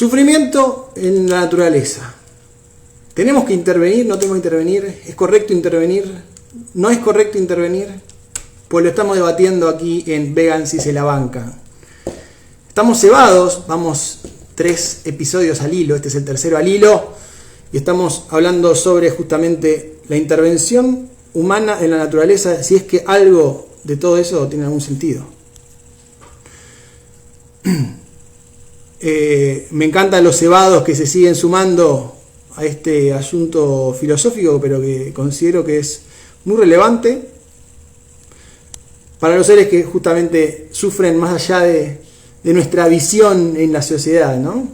Sufrimiento en la naturaleza. ¿Tenemos que intervenir? ¿No tenemos que intervenir? ¿Es correcto intervenir? ¿No es correcto intervenir? Pues lo estamos debatiendo aquí en Vegans y se la banca. Estamos cebados, vamos 3 episodios al hilo, este es el tercero al hilo, y estamos hablando sobre justamente la intervención humana en la naturaleza, si es que algo de todo eso tiene algún sentido. Me encantan los cebados que se siguen sumando a este asunto filosófico, pero que considero que es muy relevante para los seres que justamente sufren más allá de nuestra visión en la sociedad, ¿no?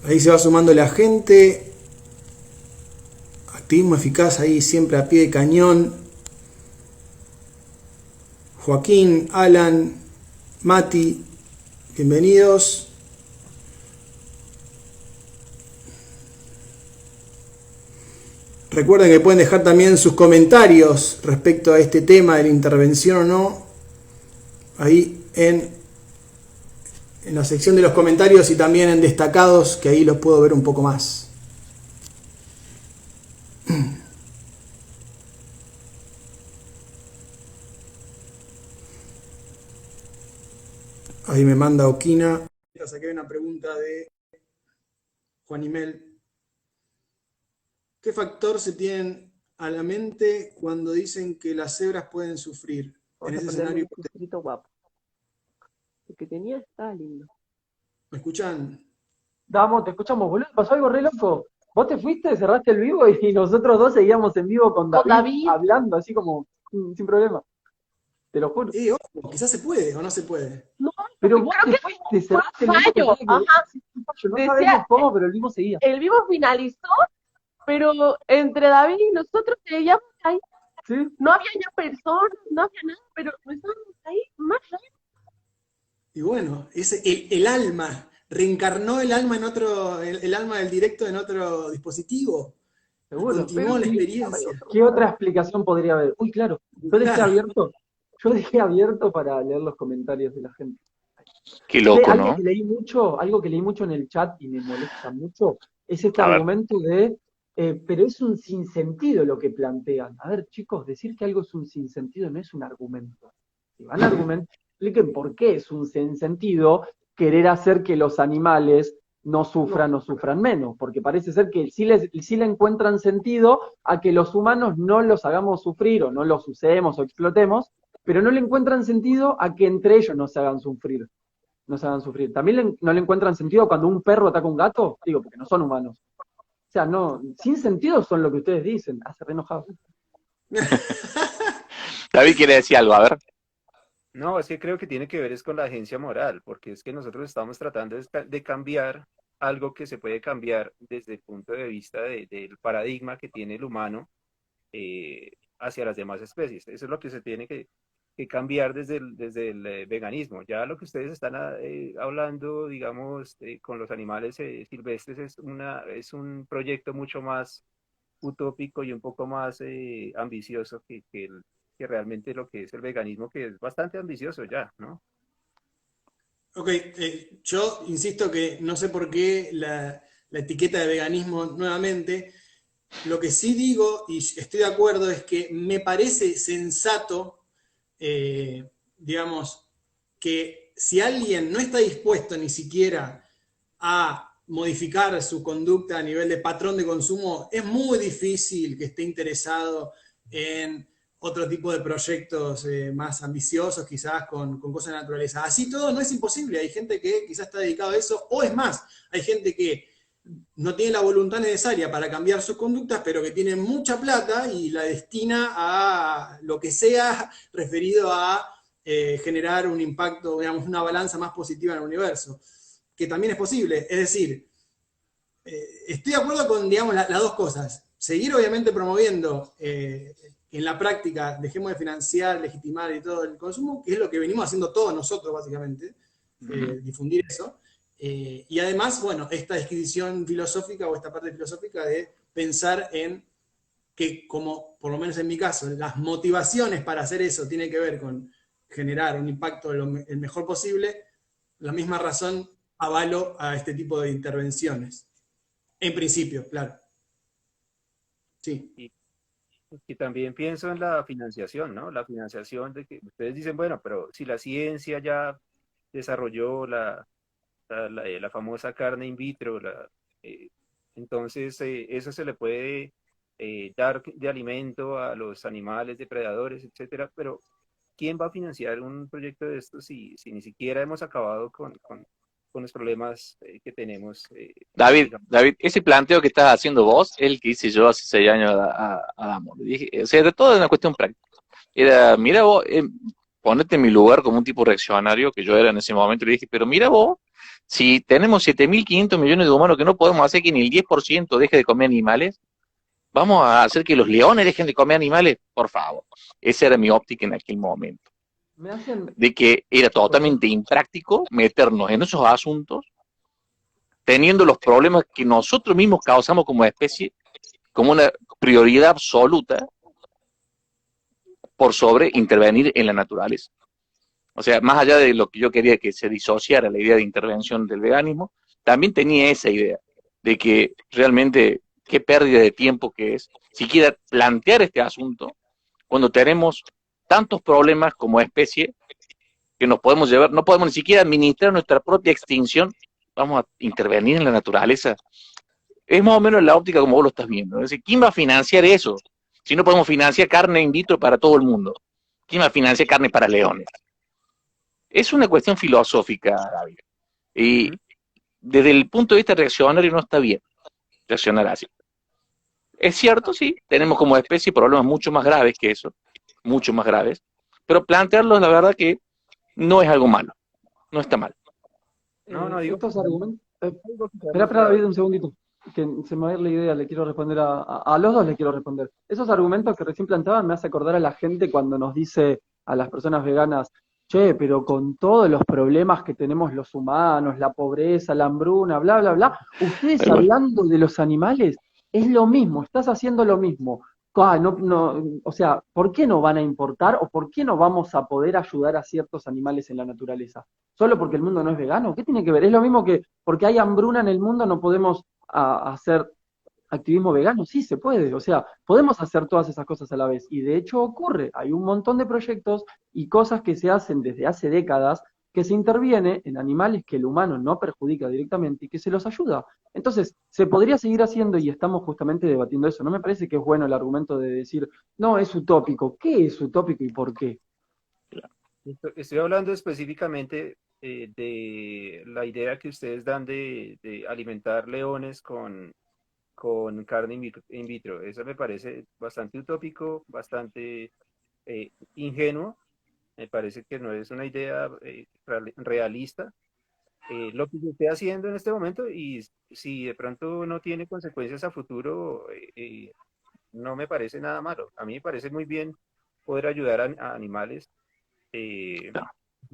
Ahí se va sumando la gente. Activismo eficaz ahí siempre a pie de cañón. Joaquín, Alan, Mati, bienvenidos. Recuerden que pueden dejar también sus comentarios respecto a este tema de la intervención o no, ahí en la sección de los comentarios y también en destacados, que ahí los puedo ver un poco más. Ahí me manda Oquina. Saqué una pregunta de Juan Imel. ¿Qué factor se tienen a la mente cuando dicen que las cebras pueden sufrir en ese escenario? Guapo. El que tenía está lindo. ¿Me escuchan? Vamos, te escuchamos, boludo. Pasó algo re loco. Vos te fuiste, cerraste el vivo y nosotros dos seguíamos en vivo con David. Hablando así como sin problema. Te lo juro. Ojo, quizás se puede o no se puede. No, pero vos te fuiste, cerraste el vivo. Ajá. No sabemos cómo, pero el vivo seguía. El vivo finalizó, pero entre David y nosotros seguíamos ahí. ¿Sí? No había ya personas, no había nada, pero estábamos ahí más raro. Y bueno, el alma, reencarnó el alma en otro, el alma del directo en otro dispositivo. Seguro. Continuó la experiencia. ¿Qué otra explicación podría haber? Uy, claro, yo dejé abierto para leer los comentarios de la gente. Qué loco, algo ¿no? Algo que leí mucho en el chat y me molesta mucho, es este argumento de, pero es un sinsentido lo que plantean. A ver, chicos, decir que algo es un sinsentido no es un argumento. Si van a argumentar, expliquen por qué es un sinsentido querer hacer que los animales no sufran o sufran menos, porque parece ser que sí le encuentran sentido a que los humanos no los hagamos sufrir o no los usemos o explotemos, pero no le encuentran sentido a que entre ellos no se hagan sufrir. También no le encuentran sentido cuando un perro ataca a un gato, digo, porque no son humanos. O sea, no, sin sentido son lo que ustedes dicen, hace re enojado. David quiere decir algo, a ver. No, es que creo que tiene que ver es con la agencia moral, porque es que nosotros estamos tratando de cambiar algo que se puede cambiar desde el punto de vista del paradigma que tiene el humano hacia las demás especies. Eso es lo que se tiene que cambiar desde el veganismo. Ya lo que ustedes están hablando, digamos, con los animales silvestres es un proyecto mucho más utópico y un poco más ambicioso que realmente lo que es el veganismo, que es bastante ambicioso ya, ¿no? Ok, yo insisto que no sé por qué la etiqueta de veganismo nuevamente. Lo que sí digo, y estoy de acuerdo, es que me parece sensato, digamos, que si alguien no está dispuesto ni siquiera a modificar su conducta a nivel de patrón de consumo, es muy difícil que esté interesado en otro tipo de proyectos más ambiciosos, quizás con cosas de naturaleza. Así todo no es imposible, hay gente que quizás está dedicado a eso, o es más, hay gente que no tiene la voluntad necesaria para cambiar sus conductas, pero que tiene mucha plata y la destina a lo que sea referido a generar un impacto, digamos, una balanza más positiva en el universo, que también es posible. Es decir, estoy de acuerdo con, digamos, las dos cosas. Seguir, obviamente, promoviendo en la práctica, dejemos de financiar, legitimar y todo el consumo, que es lo que venimos haciendo todos nosotros, básicamente, difundir eso. Y además, bueno, esta descripción filosófica o esta parte filosófica de pensar en que, como por lo menos en mi caso, las motivaciones para hacer eso tienen que ver con generar un impacto el mejor posible, la misma razón avalo a este tipo de intervenciones. En principio, claro. Sí. Y también pienso en la financiación, ¿no? La financiación de que ustedes dicen, bueno, pero si la ciencia ya desarrolló la famosa carne in vitro, entonces eso se le puede dar de alimento a los animales depredadores, etcétera, pero ¿quién va a financiar un proyecto de estos si ni siquiera hemos acabado con los problemas que tenemos? David, ese planteo que estás haciendo vos es el que hice yo hace 6 años a Adamo. Le dije, o sea, de todo es una cuestión práctica. Era, mira vos, ponete en mi lugar como un tipo reaccionario, que yo era en ese momento, y le dije, pero mira vos, si tenemos 7.500 millones de humanos que no podemos hacer que ni el 10% deje de comer animales, ¿vamos a hacer que los leones dejen de comer animales? Por favor. Esa era mi óptica en aquel momento. De que era totalmente impráctico meternos en esos asuntos, teniendo los problemas que nosotros mismos causamos como especie, como una prioridad absoluta, por sobre intervenir en la naturaleza. O sea, más allá de lo que yo quería que se disociara la idea de intervención del veganismo, también tenía esa idea de que realmente qué pérdida de tiempo que es siquiera plantear este asunto cuando tenemos tantos problemas como especie que nos podemos llevar, no podemos ni siquiera administrar nuestra propia extinción, vamos a intervenir en la naturaleza. Es más o menos la óptica como vos lo estás viendo. Es decir, ¿quién va a financiar eso? Si no podemos financiar carne in vitro para todo el mundo, ¿quién va a financiar carne para leones? Es una cuestión filosófica, David. Y desde el punto de vista reaccionario no está bien reaccionar así. Es cierto, sí, tenemos como especie problemas mucho más graves que eso, mucho más graves, pero plantearlos, la verdad que no es algo malo, no está mal. No digo. Estos argumentos. Espera, David, un segundito, que se me va a ir la idea, le quiero responder a los dos, le quiero responder. Esos argumentos que recién planteaban me hace acordar a la gente cuando nos dice a las personas veganas, che, pero con todos los problemas que tenemos los humanos, la pobreza, la hambruna, bla, bla, bla, ustedes hablando de los animales, es lo mismo, estás haciendo lo mismo. O sea, ¿por qué no van a importar o por qué no vamos a poder ayudar a ciertos animales en la naturaleza? ¿Solo porque el mundo no es vegano? ¿Qué tiene que ver? Es lo mismo que porque hay hambruna en el mundo no podemos hacer activismo vegano. Sí, se puede. O sea, podemos hacer todas esas cosas a la vez. Y de hecho ocurre. Hay un montón de proyectos y cosas que se hacen desde hace décadas que se interviene en animales que el humano no perjudica directamente y que se los ayuda. Entonces, se podría seguir haciendo y estamos justamente debatiendo eso. No me parece que es bueno el argumento de decir, no, es utópico. ¿Qué es utópico y por qué? Estoy hablando específicamente de la idea que ustedes dan de alimentar leones con carne in vitro. Eso me parece bastante utópico, bastante ingenuo. Me parece que no es una idea realista. Lo que se esté haciendo en este momento, y si de pronto no tiene consecuencias a futuro, no me parece nada malo. A mí me parece muy bien poder ayudar a animales. Se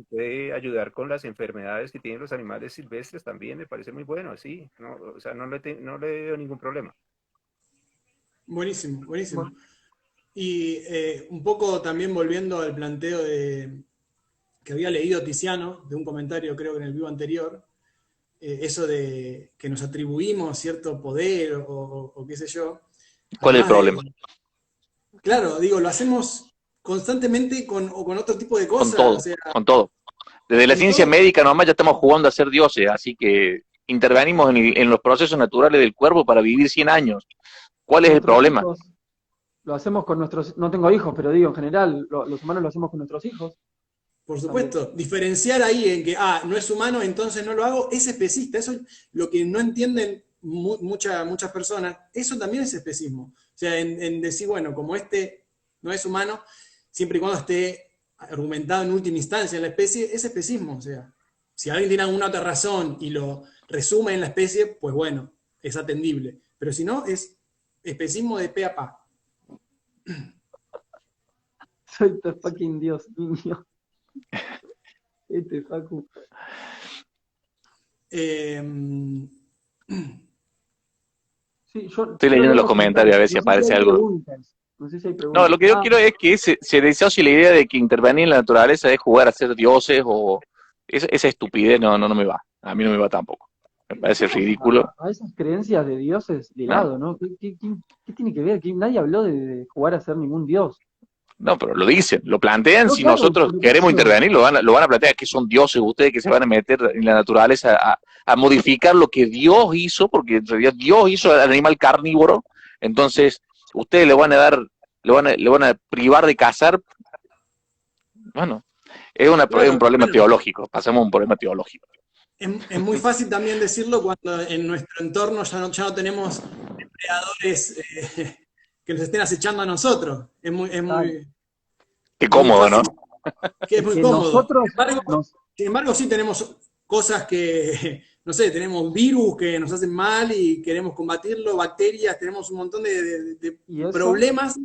puede ayudar con las enfermedades que tienen los animales silvestres también, me parece muy bueno, sí. No, o sea, no le veo ningún problema. Buenísimo, buenísimo. Bueno. Y un poco también volviendo al planteo que había leído Tiziano, de un comentario creo que en el vivo anterior, eso de que nos atribuimos cierto poder o qué sé yo. ¿Cuál es el problema? Claro, digo, lo hacemos constantemente con otro tipo de cosas. Con todo, o sea, con todo. Desde la ciencia médica nomás ya estamos jugando a ser dioses, así que intervenimos en los procesos naturales del cuerpo para vivir 100 años. ¿Cuál es el problema? Lo hacemos con nuestros, no tengo hijos, pero digo, en general, los humanos lo hacemos con nuestros hijos. Por supuesto, también. Diferenciar ahí en que, no es humano, entonces no lo hago, es especista. Eso es lo que no entienden muchas personas. Eso también es especismo. O sea, en decir, bueno, como este no es humano, siempre y cuando esté argumentado en última instancia en la especie, es especismo. O sea, si alguien tiene alguna otra razón y lo resume en la especie, pues bueno, es atendible. Pero si no, es especismo de pe a pa. Soy tu fucking Dios, niño. Facu. Sí, estoy leyendo los comentarios a ver si aparece algo. No, lo que yo quiero es que se disocie la idea de que intervenir en la naturaleza es jugar a ser dioses o esa estupidez no me va. A mí no me va tampoco. Me parece ridículo. A esas creencias de dioses de ¿No? lado, ¿no? ¿Qué tiene que ver? Nadie habló de jugar a ser ningún dios. No, pero lo dicen, lo plantean. No, Si claro, nosotros pero queremos eso, intervenir, lo van a plantear, que son dioses ustedes que se van a meter en la naturaleza a modificar lo que Dios hizo, porque en realidad Dios hizo al animal carnívoro. Entonces, ustedes le van a dar, le van a privar de cazar. Bueno, es un Claro, problema bueno, teológico, pasamos a un problema teológico. es muy fácil también decirlo cuando en nuestro entorno ya no tenemos depredadores que nos estén acechando a nosotros. Es claro, Qué muy cómodo, ¿no? fácil, que es es muy que cómodo. nosotros nos, Sin embargo, sí tenemos cosas que, no sé, tenemos virus que nos hacen mal y queremos combatirlo, bacterias, tenemos un montón de y eso problemas. es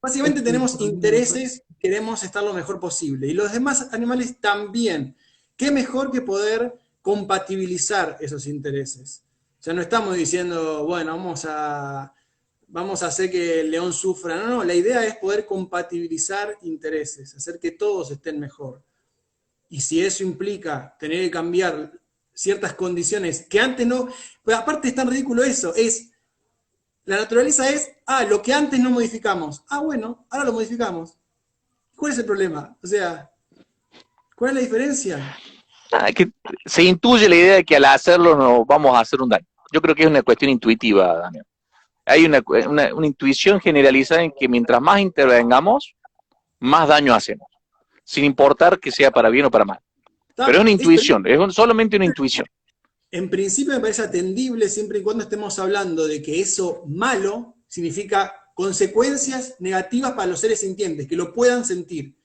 Básicamente el tenemos problema. intereses, queremos estar lo mejor posible. Y los demás animales también. ¿Qué mejor que poder compatibilizar esos intereses? O sea, no estamos diciendo, bueno, vamos a hacer que el león sufra. No, no, la idea es poder compatibilizar intereses, hacer que todos estén mejor. Y si eso implica tener que cambiar ciertas condiciones que antes no... Pero aparte es tan ridículo eso, la naturaleza es, lo que antes no modificamos. Bueno, ahora lo modificamos. ¿Cuál es el problema? O sea, ¿cuál es la diferencia? Que se intuye la idea de que al hacerlo nos vamos a hacer un daño. Yo creo que es una cuestión intuitiva, Daniel. Hay una intuición generalizada en que mientras más intervengamos, más daño hacemos, sin importar que sea para bien o para mal. Pero es una intuición, solamente una intuición. En principio me parece atendible siempre y cuando estemos hablando de que eso malo significa consecuencias negativas para los seres sintientes, que lo puedan sentir.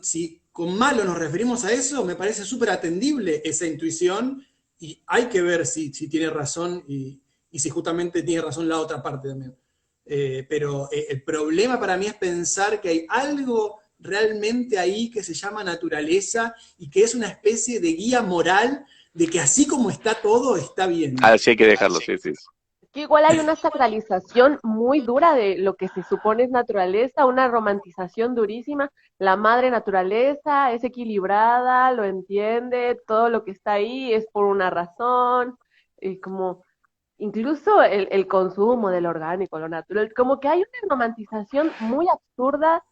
Si con malo nos referimos a eso, me parece súper atendible esa intuición y hay que ver si tiene razón y si justamente tiene razón la otra parte también. Pero el problema para mí es pensar que hay algo realmente ahí que se llama naturaleza y que es una especie de guía moral de que así como está todo, está bien. Así hay que dejarlo, sí. Que igual hay una sacralización muy dura de lo que se supone es naturaleza, una romantización durísima. La madre naturaleza es equilibrada, lo entiende, todo lo que está ahí es por una razón, y como incluso el consumo del orgánico, lo natural, como que hay una romantización muy absurda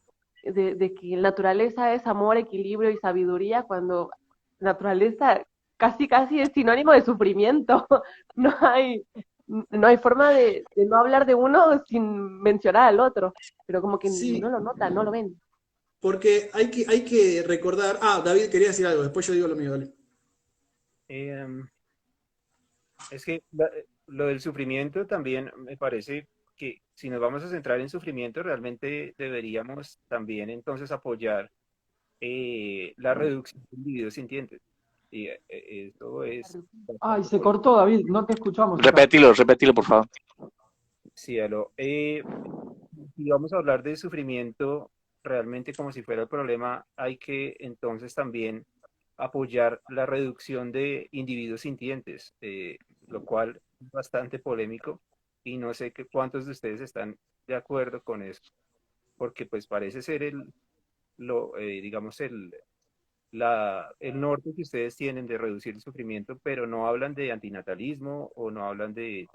de que naturaleza es amor, equilibrio y sabiduría, cuando naturaleza casi es sinónimo de sufrimiento. No hay, no hay forma de no hablar de uno sin mencionar al otro, pero como que no Sí, lo notan, no lo ven. porque hay que recordar. David quería decir algo, después yo digo lo mío, dale. Es que lo del sufrimiento también me parece que si nos vamos a centrar en sufrimiento, realmente deberíamos también entonces apoyar la reducción de individuos sintientes. Y eso es Ay, bastante se cortó, David, no te escuchamos acá. Repetilo, por favor. cielo. Si vamos a hablar de sufrimiento realmente como si fuera el problema, hay que entonces también apoyar la reducción de individuos sintientes, lo cual es bastante polémico y no sé cuántos de ustedes están de acuerdo con eso, porque pues parece ser digamos, el norte que ustedes tienen de reducir el sufrimiento, pero no hablan de antinatalismo o no hablan de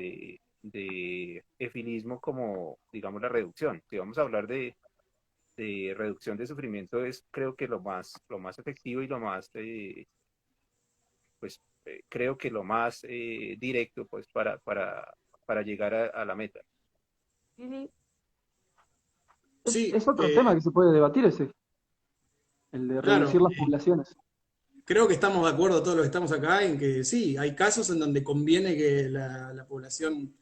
efilismo como, digamos, la reducción. Si vamos a hablar de reducción de sufrimiento, es creo que lo más efectivo y lo más, creo que lo más directo pues para llegar a la meta. Sí, Sí, Es otro tema que se puede debatir ese, el de claro. reducir las poblaciones. Creo que estamos de acuerdo todos los que estamos acá en que sí, hay casos en donde conviene que la población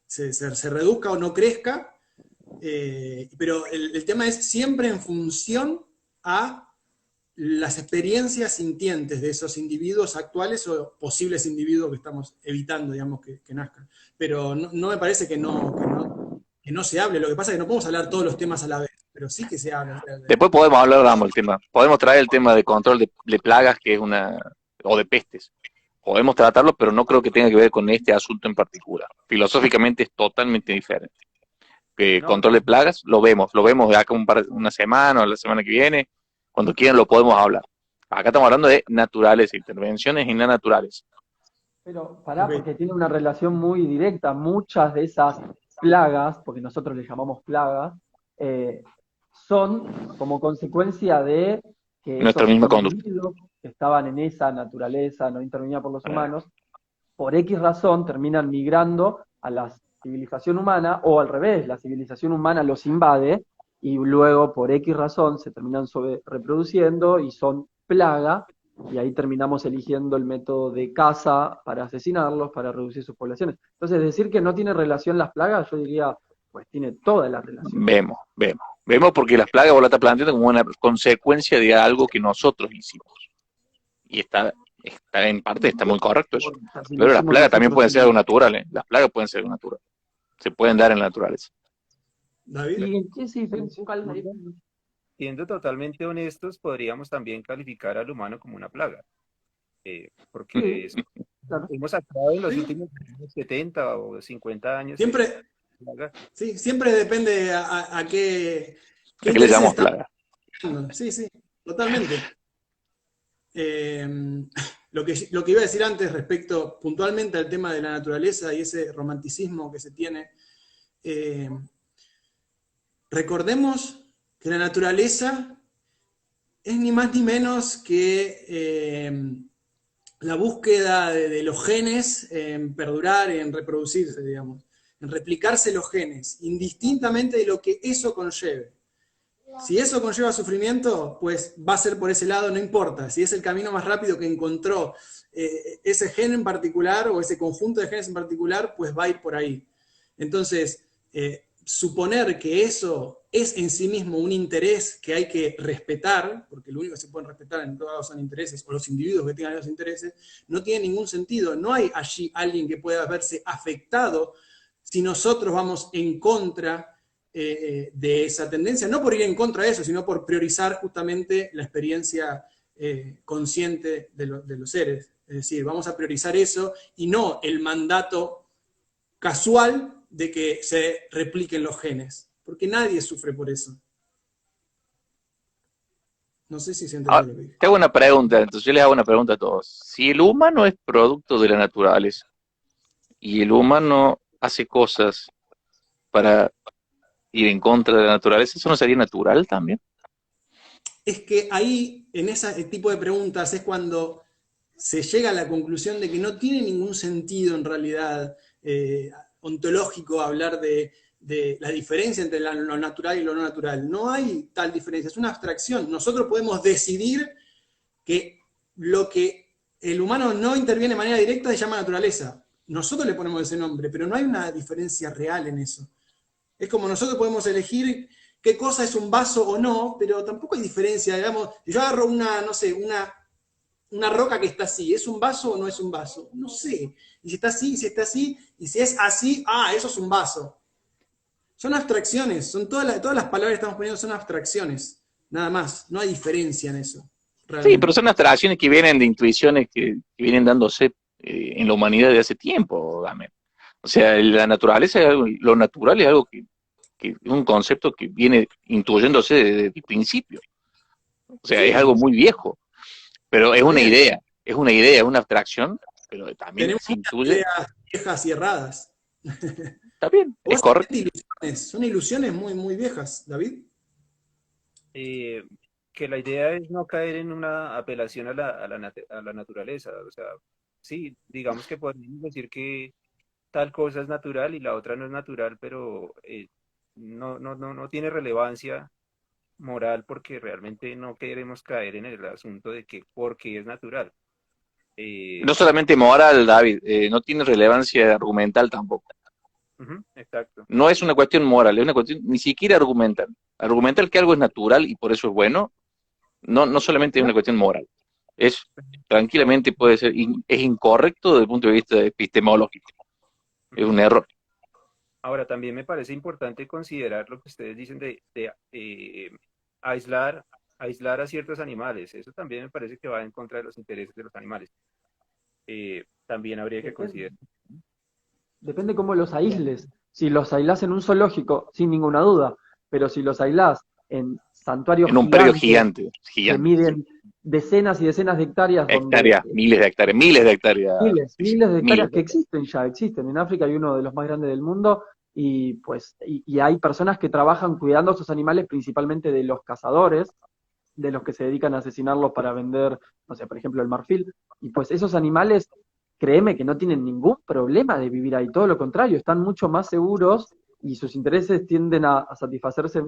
se reduzca o no crezca, pero el tema es siempre en función a las experiencias sintientes de esos individuos actuales o posibles individuos que estamos evitando, digamos, que nazcan. Pero no me parece que no se hable, lo que pasa es que no podemos hablar todos los temas a la vez, pero sí que se habla. Después podemos hablar, el tema. Podemos traer el tema de control de plagas, que es o de pestes. Podemos tratarlo, pero no creo que tenga que ver con este asunto en particular. Filosóficamente es totalmente diferente. Control de plagas, lo vemos de acá una semana o la semana que viene, cuando quieran lo podemos hablar. Acá estamos hablando de naturales, intervenciones en la naturaleza. Pero pará, Ok. porque tiene una relación muy directa. Muchas de esas plagas, porque nosotros les llamamos plagas, son como consecuencia de que Nuestra esos misma conducta. individuos que estaban en esa naturaleza no intervenida por los humanos, por X razón terminan migrando a la civilización humana, o al revés, la civilización humana los invade, y luego por X razón se terminan reproduciendo y son plaga, y ahí terminamos eligiendo el método de caza para asesinarlos, para reducir sus poblaciones. Entonces, decir que no tiene relación las plagas, yo diría, pues tiene toda la relación. Vemos porque las plagas vos la estás planteando como una consecuencia de algo que nosotros hicimos. Y está en parte, está muy correcto eso. Pero las plagas también pueden ser algo natural, ¿eh? Las plagas pueden ser algo natural. Se pueden dar en la naturaleza. David. ¿Y en qué se diferencia? ¿Cuál es la diferencia? Siendo totalmente honestos, podríamos también calificar al humano como una plaga. Porque Claro. hemos actuado en los Sí. últimos 70 o 50 años. Siempre, plaga. sí, siempre depende a qué ¿A qué le intereses llamamos estamos plaga? buscando. Sí, sí, totalmente. Lo que iba a decir antes respecto puntualmente al tema de la naturaleza y ese romanticismo que se tiene, recordemos que la naturaleza es ni más ni menos que la búsqueda de los genes en perdurar, en reproducirse, digamos, en replicarse los genes, indistintamente de lo que eso conlleve. Si eso conlleva sufrimiento, pues va a ser por ese lado, no importa. Si es el camino más rápido que encontró ese gen en particular o ese conjunto de genes en particular, pues va a ir por ahí. Entonces, suponer que eso es en sí mismo un interés que hay que respetar, porque lo único que se pueden respetar en todos lados son intereses, o los individuos que tengan esos intereses, no tiene ningún sentido. No hay allí alguien que pueda verse afectado si nosotros vamos en contra de esa tendencia, no por ir en contra de eso, sino por priorizar justamente la experiencia consciente de los seres. Es decir, vamos a priorizar eso y no el mandato casual de que se repliquen los genes, porque nadie sufre por eso. No sé si se entendió lo que dije. Te hago una pregunta, entonces yo les hago una pregunta a todos. Si el humano es producto de la naturaleza y el humano hace cosas para ir en contra de la naturaleza, ¿eso no sería natural también? Es que ahí, en ese tipo de preguntas, es cuando se llega a la conclusión de que no tiene ningún sentido en realidad ontológico hablar de la diferencia entre lo natural y lo no natural. No hay tal diferencia, es una abstracción. Nosotros podemos decidir que lo que el humano no interviene de manera directa se llama naturaleza. Nosotros le ponemos ese nombre, pero no hay una diferencia real en eso. Es como nosotros podemos elegir qué cosa es un vaso o no, pero tampoco hay diferencia. Digamos, si yo agarro no sé, una roca que está así, ¿es un vaso o no es un vaso? No sé. Y si está así, si está así, y si es así, eso es un vaso. Son abstracciones, son todas las palabras que estamos poniendo son abstracciones, nada más, no hay diferencia en eso. Realmente. Sí, pero son abstracciones que vienen de intuiciones que vienen dándose en la humanidad de hace tiempo, Damián. O sea, la naturaleza, lo natural es algo que es un concepto que viene intuyéndose desde el principio. O sea, es algo muy viejo, pero es una idea, es una abstracción, pero también tenemos se intuye. ideas viejas y erradas. Está bien, es correcto. Son ilusiones muy, muy viejas, David. Que la idea es no caer en una apelación a la naturaleza. O sea, sí, digamos que podemos decir que tal cosa es natural y la otra no es natural, pero no tiene relevancia moral porque realmente no queremos caer en el asunto de que porque es natural. No solamente moral, David, no tiene relevancia argumental tampoco. Exacto. No es una cuestión moral, es una cuestión ni siquiera argumental. Argumental que algo es natural y por eso es bueno, no solamente es una cuestión moral. Es tranquilamente puede ser, es incorrecto desde el punto de vista epistemológico. Es un error. Ahora, también me parece importante considerar lo que ustedes dicen de aislar a ciertos animales. Eso también me parece que va en contra de los intereses de los animales. También habría que considerar. Depende cómo los aísles. Si los aislás en un zoológico, sin ninguna duda, pero si los aislás en santuarios En un predio gigante. que miden decenas y decenas de hectáreas Hectáreas, donde miles de hectáreas, miles de hectáreas. miles de hectáreas Miles. que existen. En África hay uno de los más grandes del mundo y pues y hay personas que trabajan cuidando a esos animales, principalmente de los cazadores, de los que se dedican a asesinarlos para vender, no sé, por ejemplo, el marfil. Y pues esos animales, créeme que no tienen ningún problema de vivir ahí, todo lo contrario, están mucho más seguros y sus intereses tienden a satisfacerse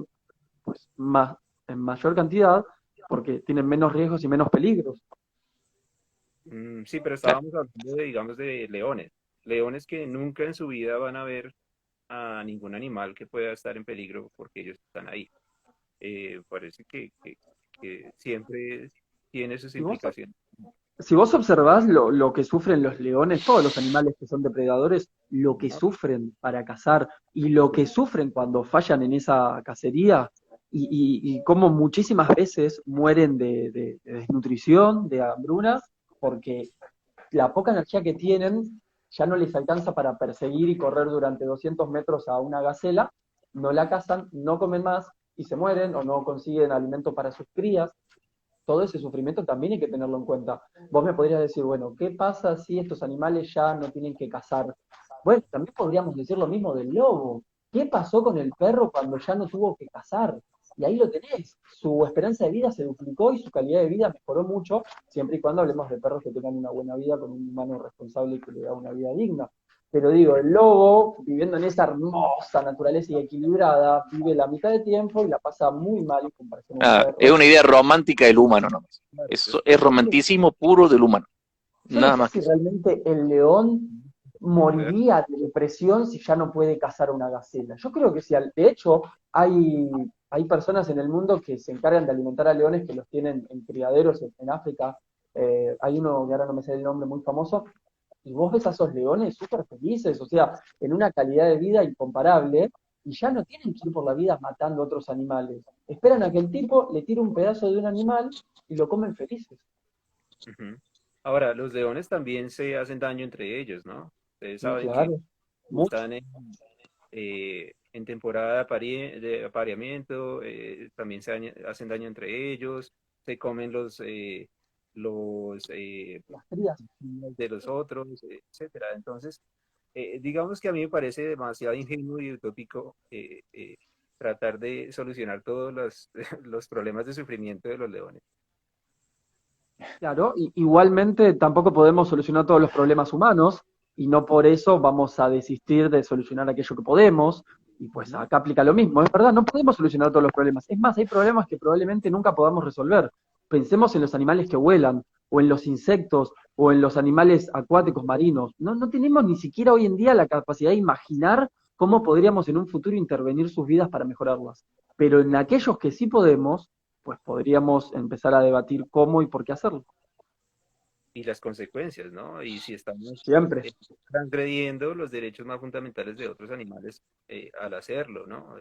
pues más en mayor cantidad porque tienen menos riesgos y menos peligros. Sí, pero Claro. estábamos hablando de, digamos, de leones. Leones que nunca en su vida van a ver a ningún animal que pueda estar en peligro porque ellos están ahí. Parece que siempre tiene sus Si vos implicaciones. Si vos observás lo que sufren los leones, todos los animales que son depredadores, lo que ¿No? sufren para cazar y lo que sufren cuando fallan en esa cacería, y cómo muchísimas veces mueren de desnutrición, de hambruna, porque la poca energía que tienen ya no les alcanza para perseguir y correr durante 200 metros a una gacela, no la cazan, no comen más y se mueren o no consiguen alimento para sus crías. Todo ese sufrimiento también hay que tenerlo en cuenta. Vos me podrías decir, bueno, ¿qué pasa si estos animales ya no tienen que cazar? Bueno, también podríamos decir lo mismo del lobo. ¿Qué pasó con el perro cuando ya no tuvo que cazar? Y ahí lo tenés. Su esperanza de vida se duplicó y su calidad de vida mejoró mucho, siempre y cuando hablemos de perros que tengan una buena vida con un humano responsable que le da una vida digna. Pero digo, el lobo, viviendo en esa hermosa naturaleza y equilibrada, vive la mitad de tiempo y la pasa muy mal en comparación a un Es perro. una idea romántica del humano, ¿no? Claro, Eso es romanticismo puro del humano. Yo no Nada sé más si que eso. realmente el león ¿verdad? moriría de depresión si ya no puede cazar una gacela. Yo creo que sí. De hecho, hay personas en el mundo que se encargan de alimentar a leones que los tienen en criaderos en África. Hay uno que ahora no me sé el nombre muy famoso, y vos ves a esos leones súper felices, o sea, en una calidad de vida incomparable, y ya no tienen que ir por la vida matando otros animales. Esperan a que el tipo le tire un pedazo de un animal y lo comen felices. Ujú. Ahora, los leones también se hacen daño entre ellos, ¿no? Ustedes Y saben que claro, mucho. están en temporada de apareamiento, también hacen daño entre ellos, se comen los Las crías. de los otros, etcétera. Entonces, digamos que a mí me parece demasiado ingenuo y utópico tratar de solucionar todos los, los problemas de sufrimiento de los leones. Claro, igualmente tampoco podemos solucionar todos los problemas humanos y no por eso vamos a desistir de solucionar aquello que podemos. Y pues Ujú. acá aplica lo mismo, es verdad, no podemos solucionar todos los problemas. Es más, hay problemas que probablemente nunca podamos resolver. Pensemos en los animales que vuelan, o en los insectos, o en los animales acuáticos marinos. No tenemos ni siquiera hoy en día la capacidad de imaginar cómo podríamos en un futuro intervenir sus vidas para mejorarlas. Pero en aquellos que sí podemos, pues podríamos empezar a debatir cómo y por qué hacerlo. Y las consecuencias, ¿no? Y si estamos Siempre. transgrediendo los derechos más fundamentales de otros animales al hacerlo, ¿no?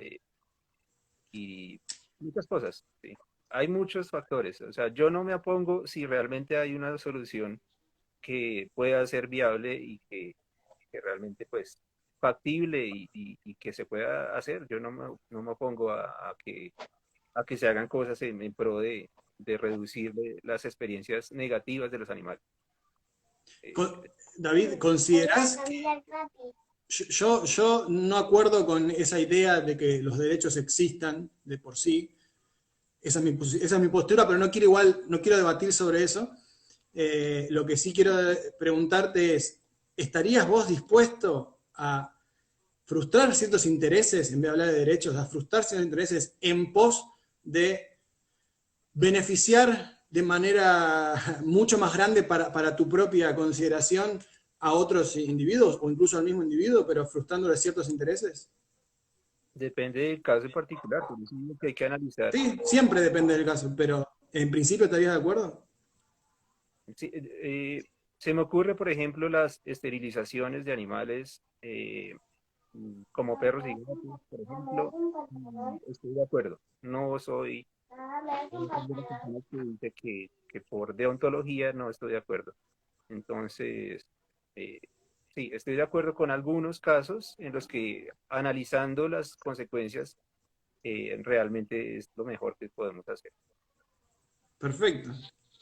Y muchas cosas, ¿sí? Hay muchos factores, o sea, yo no me opongo si realmente hay una solución que pueda ser viable y que realmente, pues, factible y que se pueda hacer. Yo no me opongo a que se hagan cosas en pro de reducir las experiencias negativas de los animales. Eh, David, ¿considerás que yo no acuerdo con esa idea de que los derechos existan de por sí? Esa es mi postura, pero no quiero igual, no quiero debatir sobre eso. Lo que sí quiero preguntarte es, ¿estarías vos dispuesto a frustrar ciertos intereses, en vez de hablar de derechos, a frustrar ciertos intereses en pos de beneficiar de manera mucho más grande para tu propia consideración a otros individuos o incluso al mismo individuo, pero frustrándole ciertos intereses? Depende del caso en particular, por eso es que hay que analizar. Sí, siempre depende del caso, pero en principio estarías de acuerdo. Sí, se me ocurre, por ejemplo, las esterilizaciones de animales como perros y gatos, por ejemplo, estoy de acuerdo. No soy de las personas que dice que por deontología no estoy de acuerdo. Entonces, eh, sí, estoy de acuerdo con algunos casos en los que analizando las consecuencias realmente es lo mejor que podemos hacer. Perfecto.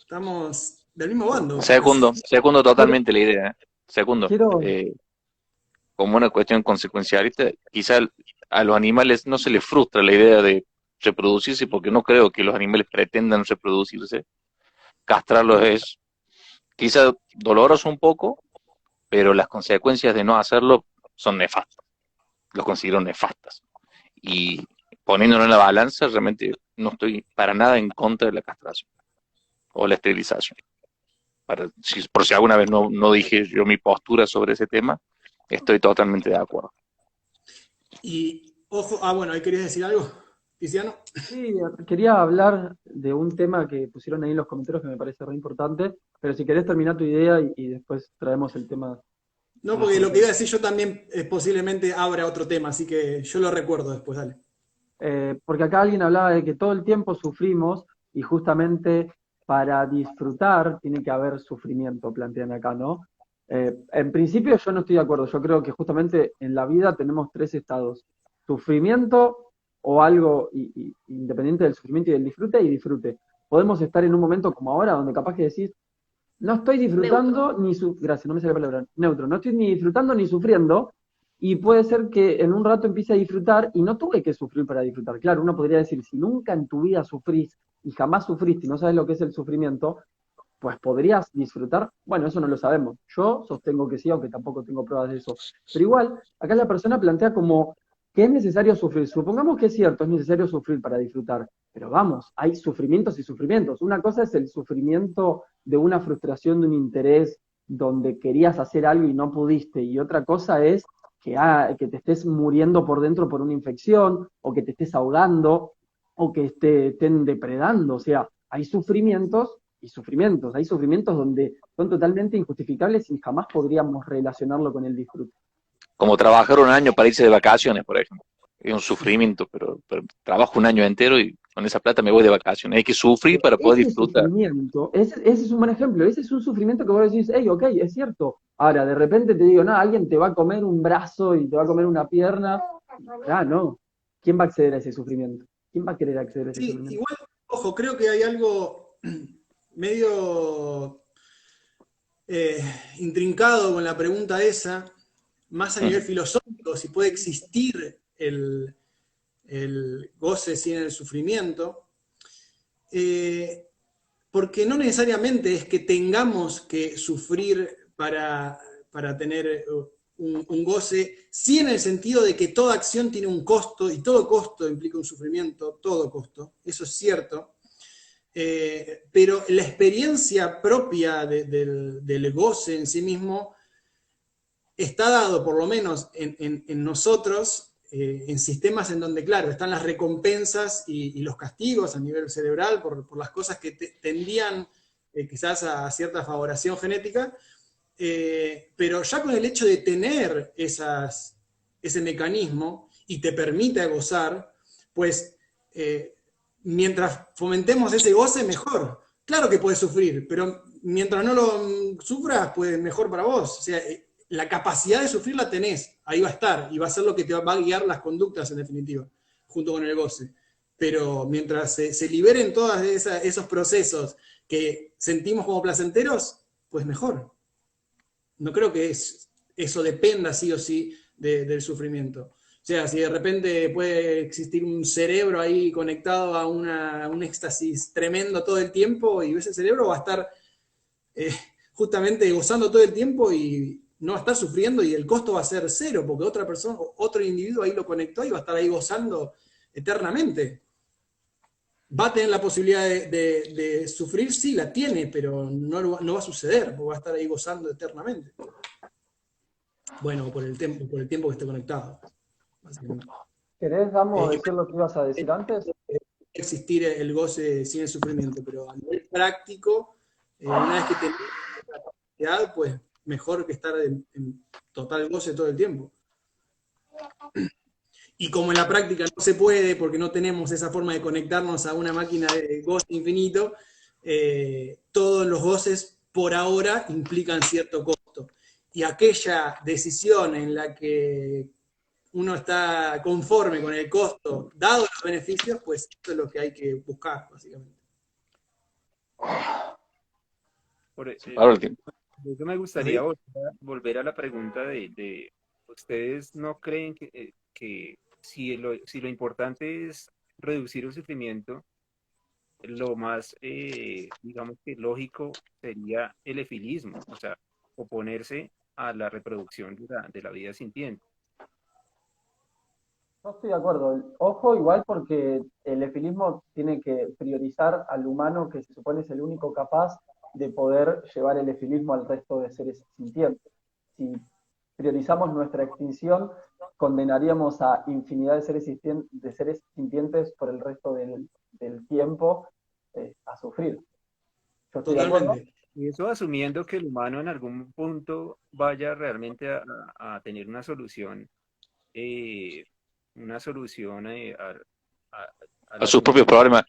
Estamos del mismo bando. Segundo totalmente la idea. Segundo, Quiero, como una cuestión consecuencialista, quizá a los animales no se les frustra la idea de reproducirse, porque no creo que los animales pretendan reproducirse. Castrarlos es quizá doloroso un poco, pero las consecuencias de no hacerlo son nefastas. Los considero nefastas. Y poniéndolo en la balanza, realmente no estoy para nada en contra de la castración o la esterilización. Por si alguna vez no dije yo mi postura sobre ese tema, estoy totalmente de acuerdo. Y, ojo, bueno, ¿ahí querías decir algo, Tiziano? sí, quería hablar de un tema que pusieron ahí en los comentarios que me parece re importante, pero si querés terminar tu idea y después traemos el tema. No, porque lo que iba a decir yo también posiblemente abra otro tema, así que yo lo recuerdo después, dale. Porque acá alguien hablaba de que todo el tiempo sufrimos y justamente para disfrutar tiene que haber sufrimiento, plantean acá, ¿no? En principio yo no estoy de acuerdo, yo creo que justamente en la vida tenemos tres estados: sufrimiento o algo independiente del sufrimiento y del disfrute, y disfrute. Podemos estar en un momento como ahora donde capaz que decís, no estoy disfrutando gracias, no me sale la palabra, neutro, no estoy ni disfrutando ni sufriendo, y puede ser que en un rato empiece a disfrutar y no tuve que sufrir para disfrutar. Claro, uno podría decir, si nunca en tu vida sufrís y jamás sufriste y no sabes lo que es el sufrimiento, pues podrías disfrutar. Bueno, eso no lo sabemos. Yo sostengo que sí, aunque tampoco tengo pruebas de eso. Pero igual, acá la persona plantea como que es necesario sufrir. Supongamos que es cierto, es necesario sufrir para disfrutar. Pero vamos, hay sufrimientos y sufrimientos. Una cosa es el sufrimiento de una frustración, de un interés, donde querías hacer algo y no pudiste. Y otra cosa es que te estés muriendo por dentro por una infección, o que te estés ahogando, o que te estén depredando. O sea, hay sufrimientos y sufrimientos. Hay sufrimientos donde son totalmente injustificables y jamás podríamos relacionarlo con el disfrute. Como trabajar un año para irse de vacaciones, por ejemplo. Es un sufrimiento, pero trabajo un año entero y con esa plata me voy de vacaciones. Hay que sufrir para poder disfrutar. Sufrimiento, ese es un buen ejemplo. Ese es un sufrimiento que vos decís, hey, ok, es cierto. Ahora, de repente te digo, no, alguien te va a comer un brazo y te va a comer una pierna. Ah, no. ¿Quién va a acceder a ese sufrimiento? ¿Quién va a querer acceder a ese sufrimiento? Igual, ojo, creo que hay algo medio intrincado con la pregunta esa, más a nivel filosófico, si puede existir el goce sin el sufrimiento, porque no necesariamente es que tengamos que sufrir para tener un goce, sí en el sentido de que toda acción tiene un costo y todo costo implica un sufrimiento, todo costo, eso es cierto. Pero la experiencia propia del goce en sí mismo está dado, por lo menos en nosotros, en sistemas en donde, claro, están las recompensas y los castigos a nivel cerebral por las cosas que tendían quizás a cierta favoración genética, pero ya con el hecho de tener ese mecanismo y te permite gozar, pues mientras fomentemos ese goce, mejor. Claro que puedes sufrir, pero mientras no lo sufras, pues mejor para vos. O sea, la capacidad de sufrir la tenés, ahí va a estar, y va a ser lo que te va a guiar las conductas en definitiva, junto con el goce. Pero mientras se liberen todos esos procesos que sentimos como placenteros, pues mejor. No creo que eso dependa sí o sí del sufrimiento. O sea, si de repente puede existir un cerebro ahí conectado a un éxtasis tremendo todo el tiempo, y ese cerebro va a estar justamente gozando todo el tiempo y no va a estar sufriendo, y el costo va a ser cero, porque otra persona, otro individuo ahí lo conectó y va a estar ahí gozando eternamente. ¿Va a tener la posibilidad de sufrir? Sí, la tiene, pero no va a suceder, porque va a estar ahí gozando eternamente. Bueno, por el tiempo que esté conectado. ¿Querés, Damo, decir lo que ibas a decir antes? Existir el goce sin el sufrimiento, pero a nivel práctico, una vez que tenés la capacidad, pues mejor que estar en total goce todo el tiempo. Y como en la práctica no se puede, porque no tenemos esa forma de conectarnos a una máquina de goce infinito, todos los goces por ahora implican cierto costo. Y aquella decisión en la que uno está conforme con el costo, dado los beneficios, pues eso es lo que hay que buscar, básicamente. Por, Se paró el tiempo. eso me gustaría volver a la pregunta de ¿ustedes no creen que si lo importante es reducir el sufrimiento, lo más, digamos que lógico sería el efilismo, o sea, oponerse a la reproducción de la vida sintiente? No estoy de acuerdo. Ojo, igual porque el efilismo tiene que priorizar al humano que se supone es el único capaz de poder llevar el efilismo al resto de seres sintientes. Si priorizamos nuestra extinción, condenaríamos a infinidad de seres sintientes por el resto del tiempo a sufrir. Yo estoy de acuerdo. Totalmente. Y eso asumiendo que el humano en algún punto vaya realmente a tener eh, una solución a A las sus propios problemas.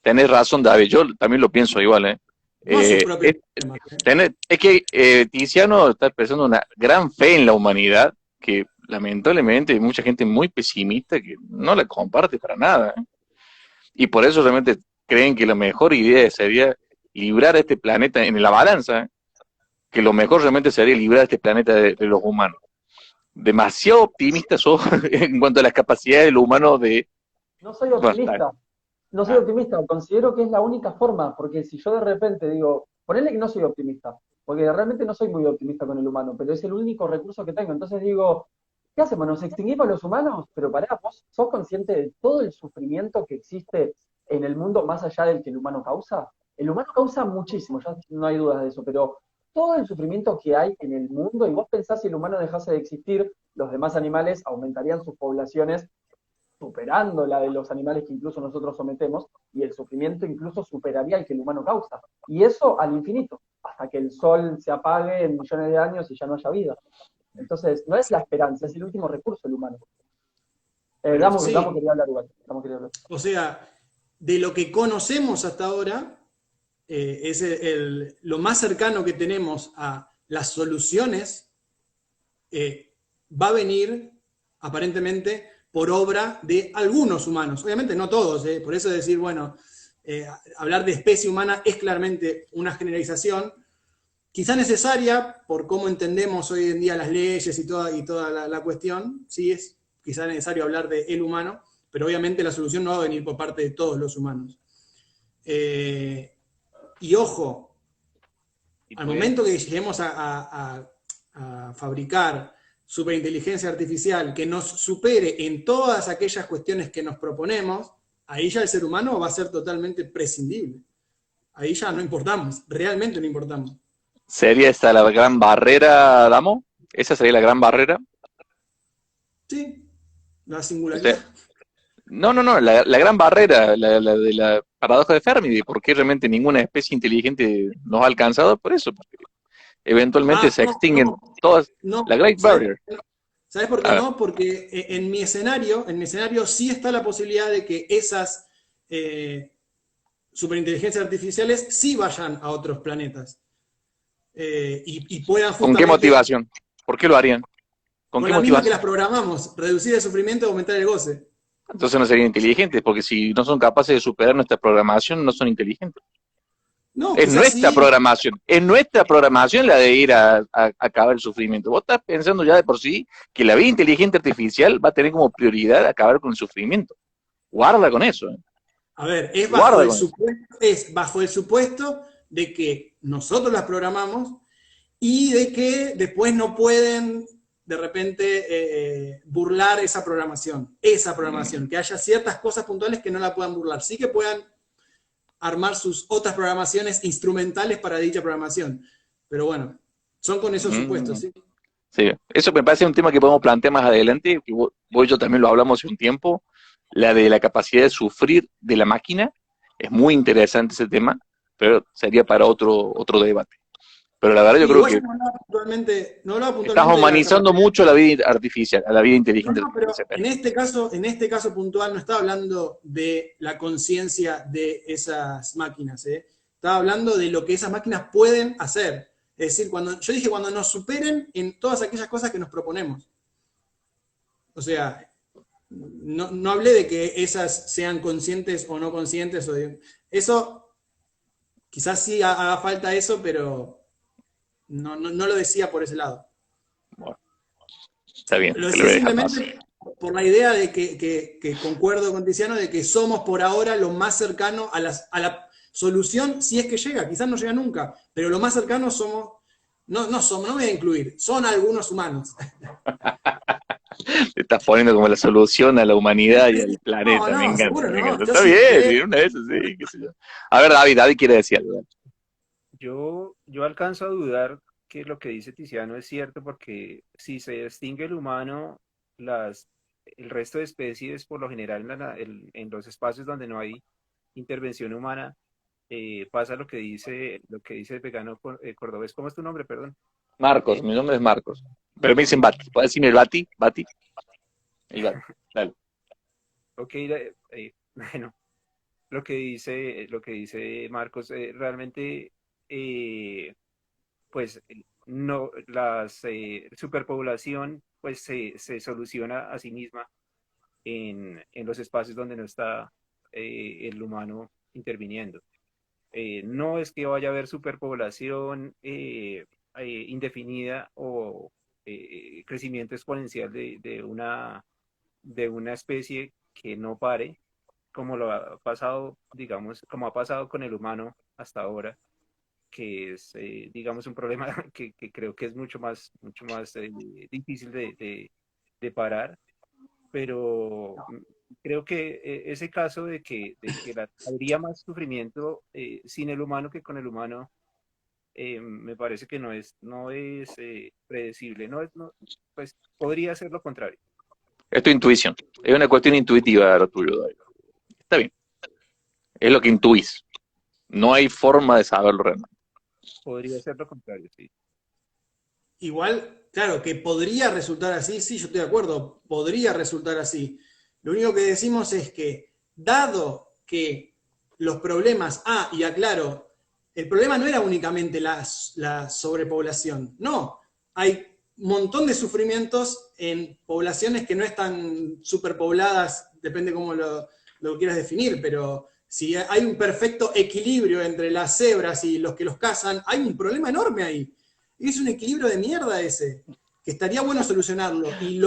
Tenés razón, David, yo también lo pienso igual, ¿eh? No a sus propios Es, problemas. es que Tiziano está expresando una gran fe en la humanidad que lamentablemente hay mucha gente muy pesimista que no la comparte para nada, ¿eh? Y por eso realmente creen que la mejor idea sería librar a este planeta en la balanza, ¿eh? Que lo mejor realmente sería librar a este planeta de los humanos. Demasiado optimista sos en cuanto a las capacidades de los humanos de... No soy Bueno, optimista. No soy ah, optimista, considero que es la única forma, porque si yo de repente digo, ponele que no soy optimista, porque realmente no soy muy optimista con el humano, pero es el único recurso que tengo. Entonces digo, ¿qué hacemos? ¿Nos extinguimos los humanos? Pero pará, vos sos consciente de todo el sufrimiento que existe en el mundo más allá del que el humano causa. El humano causa muchísimo, ya no hay dudas de eso, pero todo el sufrimiento que hay en el mundo, y vos pensás si el humano dejase de existir, los demás animales aumentarían sus poblaciones superando la de los animales que incluso nosotros sometemos, y el sufrimiento incluso superaría el que el humano causa. Y eso al infinito, hasta que el sol se apague en millones de años y ya no haya vida. Entonces, no es la esperanza, es el último recurso el humano. Pero Damo sí, quería hablar igual. Damo quería hablar. o sea, de lo que conocemos hasta ahora, es lo más cercano que tenemos a las soluciones, va a venir aparentemente por obra de algunos humanos. Obviamente no todos, por eso decir, bueno, hablar de especie humana es claramente una generalización, quizá necesaria por cómo entendemos hoy en día las leyes y toda la cuestión, sí es quizá necesario hablar de el humano, pero obviamente la solución no va a venir por parte de todos los humanos. Y ojo, y al puede, momento que lleguemos a fabricar superinteligencia artificial que nos supere en todas aquellas cuestiones que nos proponemos, ahí ya el ser humano va a ser totalmente prescindible. Ahí ya no importamos, realmente no importamos. ¿sería esta la gran barrera, Damo? ¿Esa sería la gran barrera? Sí, la O sea, singularidad. no, la gran barrera, la de la paradoja de Fermi, de por qué realmente ninguna especie inteligente nos ha alcanzado, por eso, porque eventualmente Ah, se no, extinguen no, todas, la no. Great Barrier. ¿Sabes por qué A ver, no? Porque en mi escenario sí está la posibilidad de que esas superinteligencias artificiales sí vayan a otros planetas. Y puedan ¿con qué justamente, motivación? ¿Por qué lo harían? ¿Con con qué la misma que las motivación? programamos, reducir el sufrimiento y aumentar el goce. Entonces no serían inteligentes, porque si no son capaces de superar nuestra programación, no son inteligentes. No, quizás sí. Es nuestra programación la de ir a acabar el sufrimiento. Vos estás pensando ya de por sí que la vida inteligente artificial va a tener como prioridad acabar con el sufrimiento. Guarda con eso, ¿eh? A ver, Guarda con eso. es bajo el supuesto de que nosotros las programamos y de que después no pueden de repente burlar esa programación, que haya ciertas cosas puntuales que no la puedan burlar, sí que puedan armar sus otras programaciones instrumentales para dicha programación, pero bueno, son con esos Mm, supuestos, ¿sí? sí, eso me parece un tema que podemos plantear más adelante, que vos y yo también lo hablamos hace un tiempo, la de la capacidad de sufrir de la máquina. Es muy interesante ese tema, pero sería para otro debate. Pero la verdad yo Sí, creo igual yo que no hablaba estás puntualmente de la humanizando capacidad. mucho la vida artificial, a la vida No, inteligente no, pero artificial. en este caso puntual no estaba hablando de la conciencia de esas máquinas, ¿eh? Estaba hablando de lo que esas máquinas pueden hacer. Es decir, yo dije cuando nos superen en todas aquellas cosas que nos proponemos. O sea, no hablé de que esas sean conscientes o no conscientes. Eso quizás sí haga falta eso, pero no lo decía por ese lado. Bueno, está bien, Lo te lo decía voy a dejar pasar. simplemente por la idea de que concuerdo con Tiziano, de que somos por ahora lo más cercano a la solución, si es que llega, quizás no llega nunca, pero lo más cercano somos, no me voy a incluir, son algunos humanos. Te estás poniendo como la solución a la humanidad y al planeta, me No, encanta, seguro me no, encanta. yo Está sí bien, creo. sí, una vez sí, qué sé yo. A ver, David quiere decir algo. Dale. Yo alcanzo a dudar que lo que dice Tiziano es cierto, porque si se extingue el humano, el resto de especies, por lo general, en los espacios donde no hay intervención humana, pasa lo que dice el vegano cordobés. ¿Cómo es tu nombre, perdón? Marcos, mi nombre es Marcos. Pero me dicen Bati. ¿Puedes decirme el Bati? Bati. El Bati. Dale. Ok, bueno, lo que dice Marcos, realmente, pues no, la superpoblación pues se soluciona a sí misma en los espacios donde no está el humano interviniendo. No es que vaya a haber superpoblación indefinida o crecimiento exponencial de una especie que no pare, como lo ha pasado, digamos, como ha pasado con el humano hasta ahora, que es, digamos, un problema que creo que es mucho más difícil de parar, pero creo que ese caso de que habría más sufrimiento sin el humano que con el humano, me parece que no es predecible, pues podría ser lo contrario. Es tu intuición. Es una cuestión intuitiva lo tuyo, David. Está bien. Es lo que intuís. No hay forma de saberlo realmente. Podría ser lo contrario, sí. Igual, claro, que podría resultar así, sí, yo estoy de acuerdo, podría resultar así. Lo único que decimos es que, dado que los problemas, y aclaro, el problema no era únicamente la sobrepoblación, no, hay un montón de sufrimientos en poblaciones que no están superpobladas, depende cómo lo quieras definir, pero si hay un perfecto equilibrio entre las cebras y los que los cazan, hay un problema enorme ahí. Y es un equilibrio de mierda ese, que estaría bueno solucionarlo. Y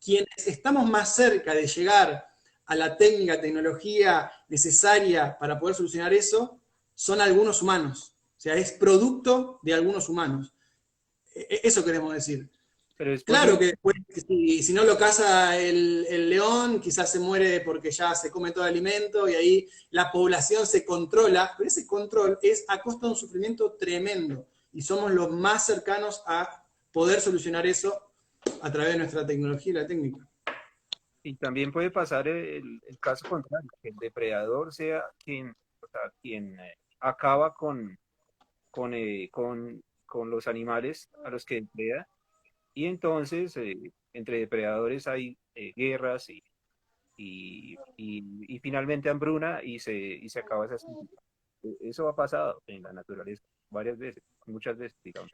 quienes estamos más cerca de llegar a la técnica, tecnología necesaria para poder solucionar eso, son algunos humanos. O sea, es producto de algunos humanos. Eso queremos decir. Pero es Claro posible. que después, si no lo caza el león, quizás se muere porque ya se come todo el alimento y ahí la población se controla, pero ese control es a costa de un sufrimiento tremendo y somos los más cercanos a poder solucionar eso a través de nuestra tecnología y la técnica. Y también puede pasar el caso contrario, que el depredador sea quien acaba con los animales a los que depreda, y entonces entre depredadores hay guerras y finalmente hambruna y se acaba esa especie. Eso ha pasado en la naturaleza varias veces, muchas veces, digamos.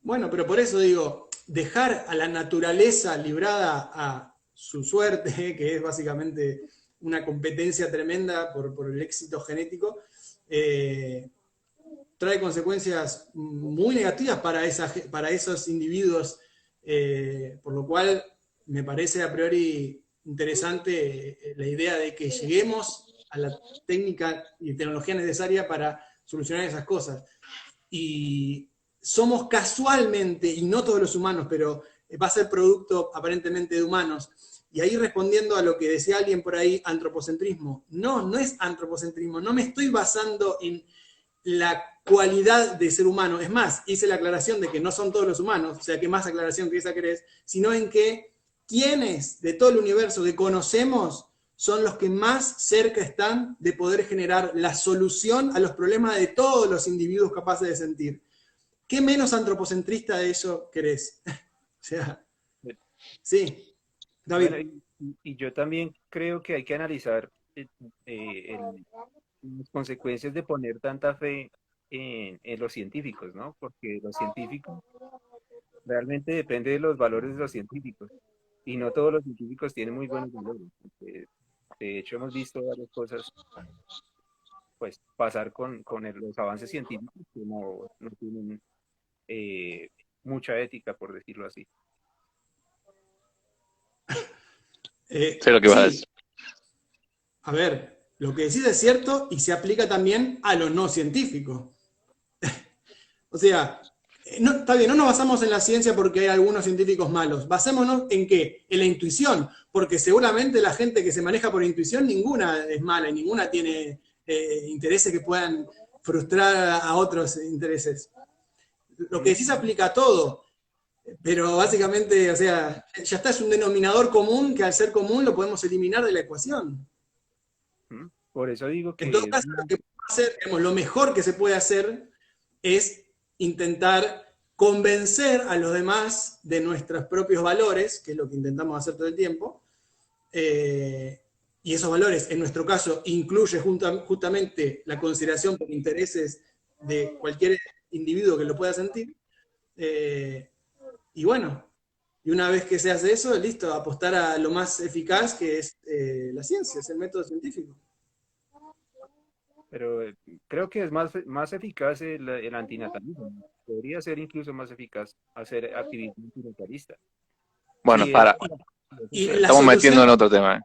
Bueno, pero por eso digo, dejar a la naturaleza librada a su suerte, que es básicamente una competencia tremenda por el éxito genético, trae consecuencias muy negativas para esos individuos, por lo cual me parece a priori interesante la idea de que lleguemos a la técnica y tecnología necesaria para solucionar esas cosas. Y somos casualmente, y no todos los humanos, pero va a ser producto aparentemente de humanos. Y ahí respondiendo a lo que decía alguien por ahí, antropocentrismo. No es antropocentrismo, no me estoy basando en la cualidad de ser humano. Es más, hice la aclaración de que no son todos los humanos, o sea, que más aclaración que esa querés, sino en que quienes de todo el universo que conocemos son los que más cerca están de poder generar la solución a los problemas de todos los individuos capaces de sentir. ¿Qué menos antropocentrista de eso querés? O sea, sí, David. Bueno, y yo también creo que hay que analizar las consecuencias de poner tanta fe en los científicos, ¿no? Porque los científicos realmente depende de los valores de los científicos, y no todos los científicos tienen muy buenos valores. De hecho, hemos visto varias cosas, pues pasar con los avances científicos que no tienen mucha ética, por decirlo así. Sé lo que vas a decir. A ver, lo que decís es cierto y se aplica también a lo no científico. O sea, está bien, no nos basamos en la ciencia porque hay algunos científicos malos. Basémonos en qué, en la intuición, porque seguramente la gente que se maneja por intuición, ninguna es mala y ninguna tiene intereses que puedan frustrar a otros intereses. Lo que decís aplica a todo, pero básicamente, o sea, ya está, es un denominador común que al ser común lo podemos eliminar de la ecuación. Por eso digo que... En todo caso, lo que podemos hacer, digamos, lo mejor que se puede hacer es intentar convencer a los demás de nuestros propios valores, que es lo que intentamos hacer todo el tiempo, y esos valores, en nuestro caso, incluye justamente la consideración por intereses de cualquier individuo que lo pueda sentir, y bueno, y una vez que se hace eso, listo, apostar a lo más eficaz que es la ciencia, es el método científico. Pero creo que es más eficaz el antinatalismo. Podría ser incluso más eficaz hacer activismo antinatalista. Bueno, Sí, estamos metiendo en otro tema.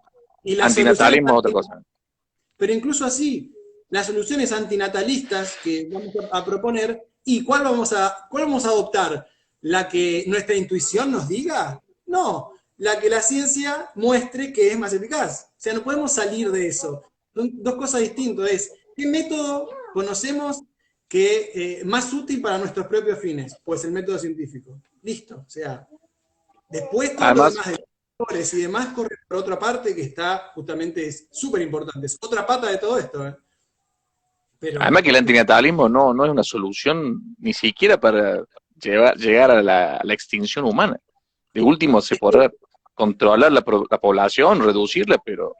Antinatalismo es otra cosa. Pero incluso así, las soluciones antinatalistas que vamos a proponer, ¿y cuál vamos a adoptar? ¿La que nuestra intuición nos diga? No, la que la ciencia muestre que es más eficaz. O sea, no podemos salir de eso. Son dos cosas distintas. ¿Qué método conocemos que más útil para nuestros propios fines? Pues el método científico. Listo. O sea, después todo lo demás de valores y demás corre por otra parte que está justamente es súper importante. Es otra pata de todo esto. Pero, además que el antinatalismo no es una solución ni siquiera para llegar a la extinción humana. De último se podrá controlar la población, reducirla, pero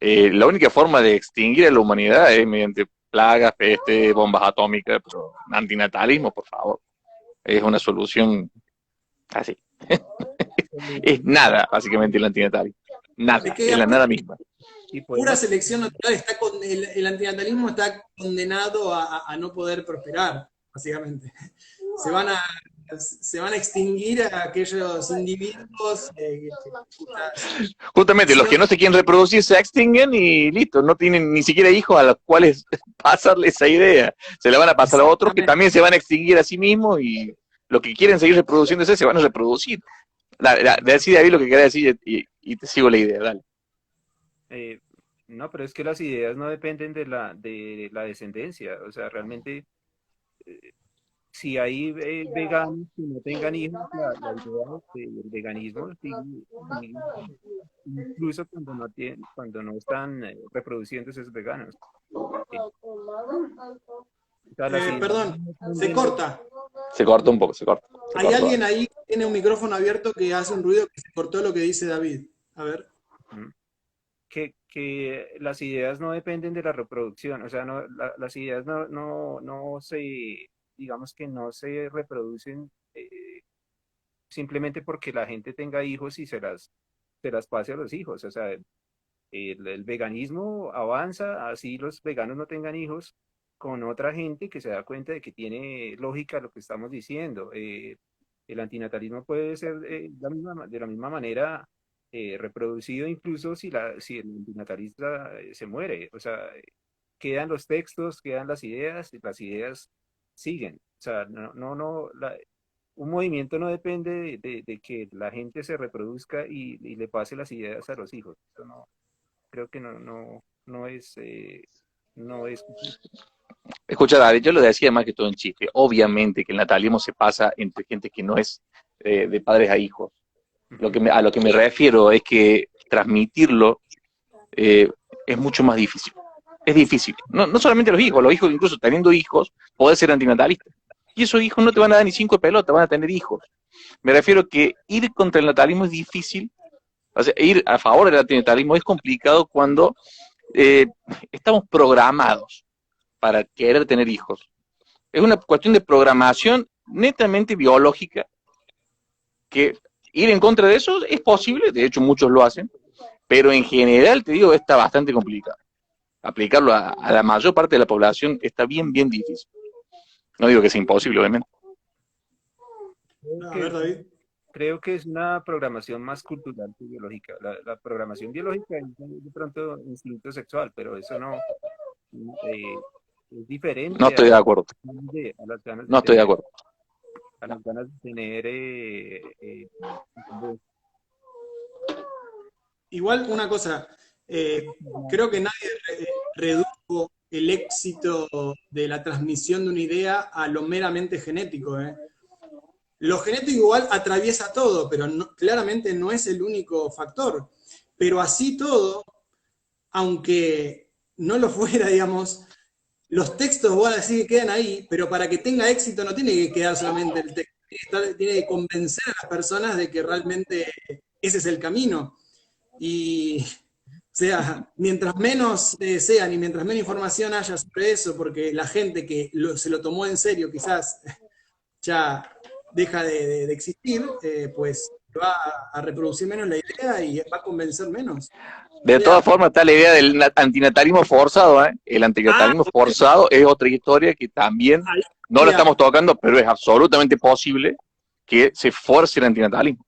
la única forma de extinguir a la humanidad es mediante plagas, peste, bombas atómicas, pero antinatalismo, por favor. Es una solución así. Es nada, básicamente, el antinatalismo. Nada, es la nada misma. Pura selección natural, el antinatalismo está condenado a no poder prosperar, básicamente. Se van a extinguir a aquellos individuos justamente los que no se quieren reproducir se extinguen y listo, no tienen ni siquiera hijos a los cuales pasarle esa idea, se la van a pasar a otros que también se van a extinguir a sí mismos y los que quieren seguir reproduciéndose se van a reproducir. Decide David lo que quería decir y te sigo la idea, dale. No, pero es que las ideas no dependen de la descendencia, o sea, realmente si hay veganos que no tengan hijos, la idea del veganismo sigue, incluso cuando no están reproduciéndose esos veganos. Perdón, se corta. Se corta un poco, se corta. Hay alguien ahí que tiene un micrófono abierto que hace un ruido que se cortó lo que dice David. A ver. Que las ideas no dependen de la reproducción, o sea, las ideas no se, digamos que no se reproducen simplemente porque la gente tenga hijos y se las pase a los hijos, o sea, el veganismo avanza, así los veganos no tengan hijos, con otra gente que se da cuenta de que tiene lógica lo que estamos diciendo. El antinatalismo puede ser de la misma manera reproducido incluso si el antinatalista se muere. O sea, quedan los textos, quedan las ideas siguen. O sea, un movimiento no depende de que la gente se reproduzca y le pase las ideas a los hijos. Eso no, creo que no es... Escucha, David, yo lo decía más que todo en chiste. Obviamente que el natalismo se pasa entre gente que no es de padres a hijos. A lo que me refiero es que transmitirlo es mucho más difícil. Es difícil. No solamente los hijos incluso teniendo hijos, podés ser antinatalista. Y esos hijos no te van a dar ni 5 de pelota, van a tener hijos. Me refiero que ir contra el natalismo es difícil. O sea, ir a favor del antinatalismo es complicado cuando estamos programados para querer tener hijos. Es una cuestión de programación netamente biológica, que ir en contra de eso es posible, de hecho muchos lo hacen, pero en general, te digo, está bastante complicado. aplicarlo a la mayor parte de la población está bien, bien difícil. No digo que sea imposible, obviamente. A ver, David. Creo que es una programación más cultural que biológica. La programación biológica es de pronto instinto sexual, pero eso no es No diferente estoy de acuerdo. a las ganas de No estoy de tener, acuerdo. a las ganas de tener Igual una cosa, creo que nadie redujo el éxito de la transmisión de una idea a lo meramente genético. Lo genético igual atraviesa todo, pero claramente no es el único factor. Pero así todo, aunque no lo fuera, digamos, los textos van a decir que quedan ahí, pero para que tenga éxito no tiene que quedar solamente el texto, tiene que convencer a las personas de que realmente ese es el camino. Y, o sea, mientras menos sean y mientras menos información haya sobre eso, porque la gente que se lo tomó en serio quizás ya deja de existir, pues va a reproducir menos la idea y va a convencer menos. De todas formas, está la idea del antinatalismo forzado, ¿eh? El antinatalismo forzado es otra historia que también no la estamos tocando, pero es absolutamente posible que se force el antinatalismo.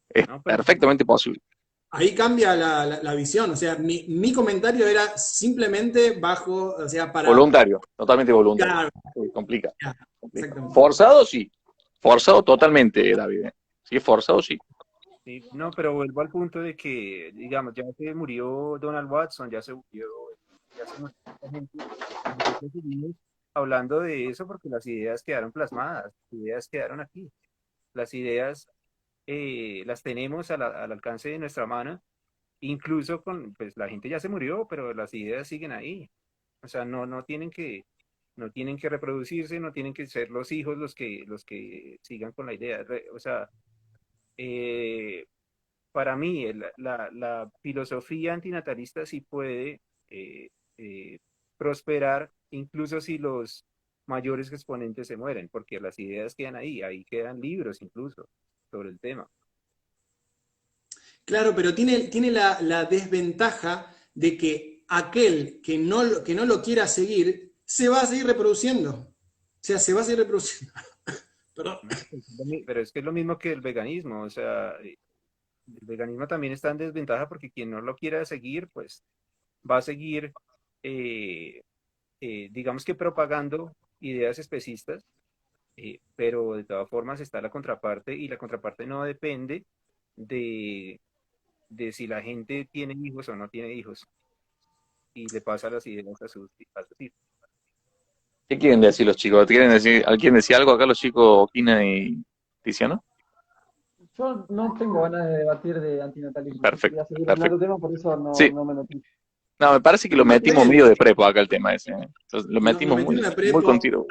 Es perfectamente posible. Ahí cambia la visión, o sea, mi comentario era simplemente bajo, o sea, para... Voluntario, totalmente voluntario. Claro. Complica. Exactamente. Forzado, sí. Forzado totalmente, David. Sí, forzado, sí. Sí, no, pero vuelvo al punto de que, digamos, ya se murió Donald Watson, ya se murió mucha gente, y nosotros seguimos hablando de eso porque las ideas quedaron plasmadas, las ideas quedaron aquí, las ideas las tenemos al alcance de nuestra mano, incluso pues la gente ya se murió, pero las ideas siguen ahí, o sea, no tienen que reproducirse, no tienen que ser los hijos los que sigan con la idea, o sea, eh, para mí, la filosofía antinatalista sí puede eh, eh, prosperar, incluso si los mayores exponentes se mueren, porque las ideas quedan ahí quedan libros incluso sobre el tema. Claro, pero tiene la desventaja de que aquel que no lo quiera seguir se va a seguir reproduciendo. O sea, se va a seguir reproduciendo. Perdón. Pero es que es lo mismo que el veganismo, o sea, el veganismo también está en desventaja porque quien no lo quiera seguir, pues va a seguir, eh, digamos que propagando ideas especistas, pero de todas formas está la contraparte y la contraparte no depende de, de si la gente tiene hijos o no tiene hijos y le pasa las ideas a sus hijos. ¿Qué quieren decir los chicos? ¿Quieren decir algo acá los chicos, Okina y Tiziano? Yo no tengo ganas de debatir de antinatalismo. Perfecto, Quería seguir perfecto. hablando tema, por eso Sí. no me metí. No, me parece que lo metimos medio de prepo acá el tema ese. Lo metimos Nos metimos muy con tiro.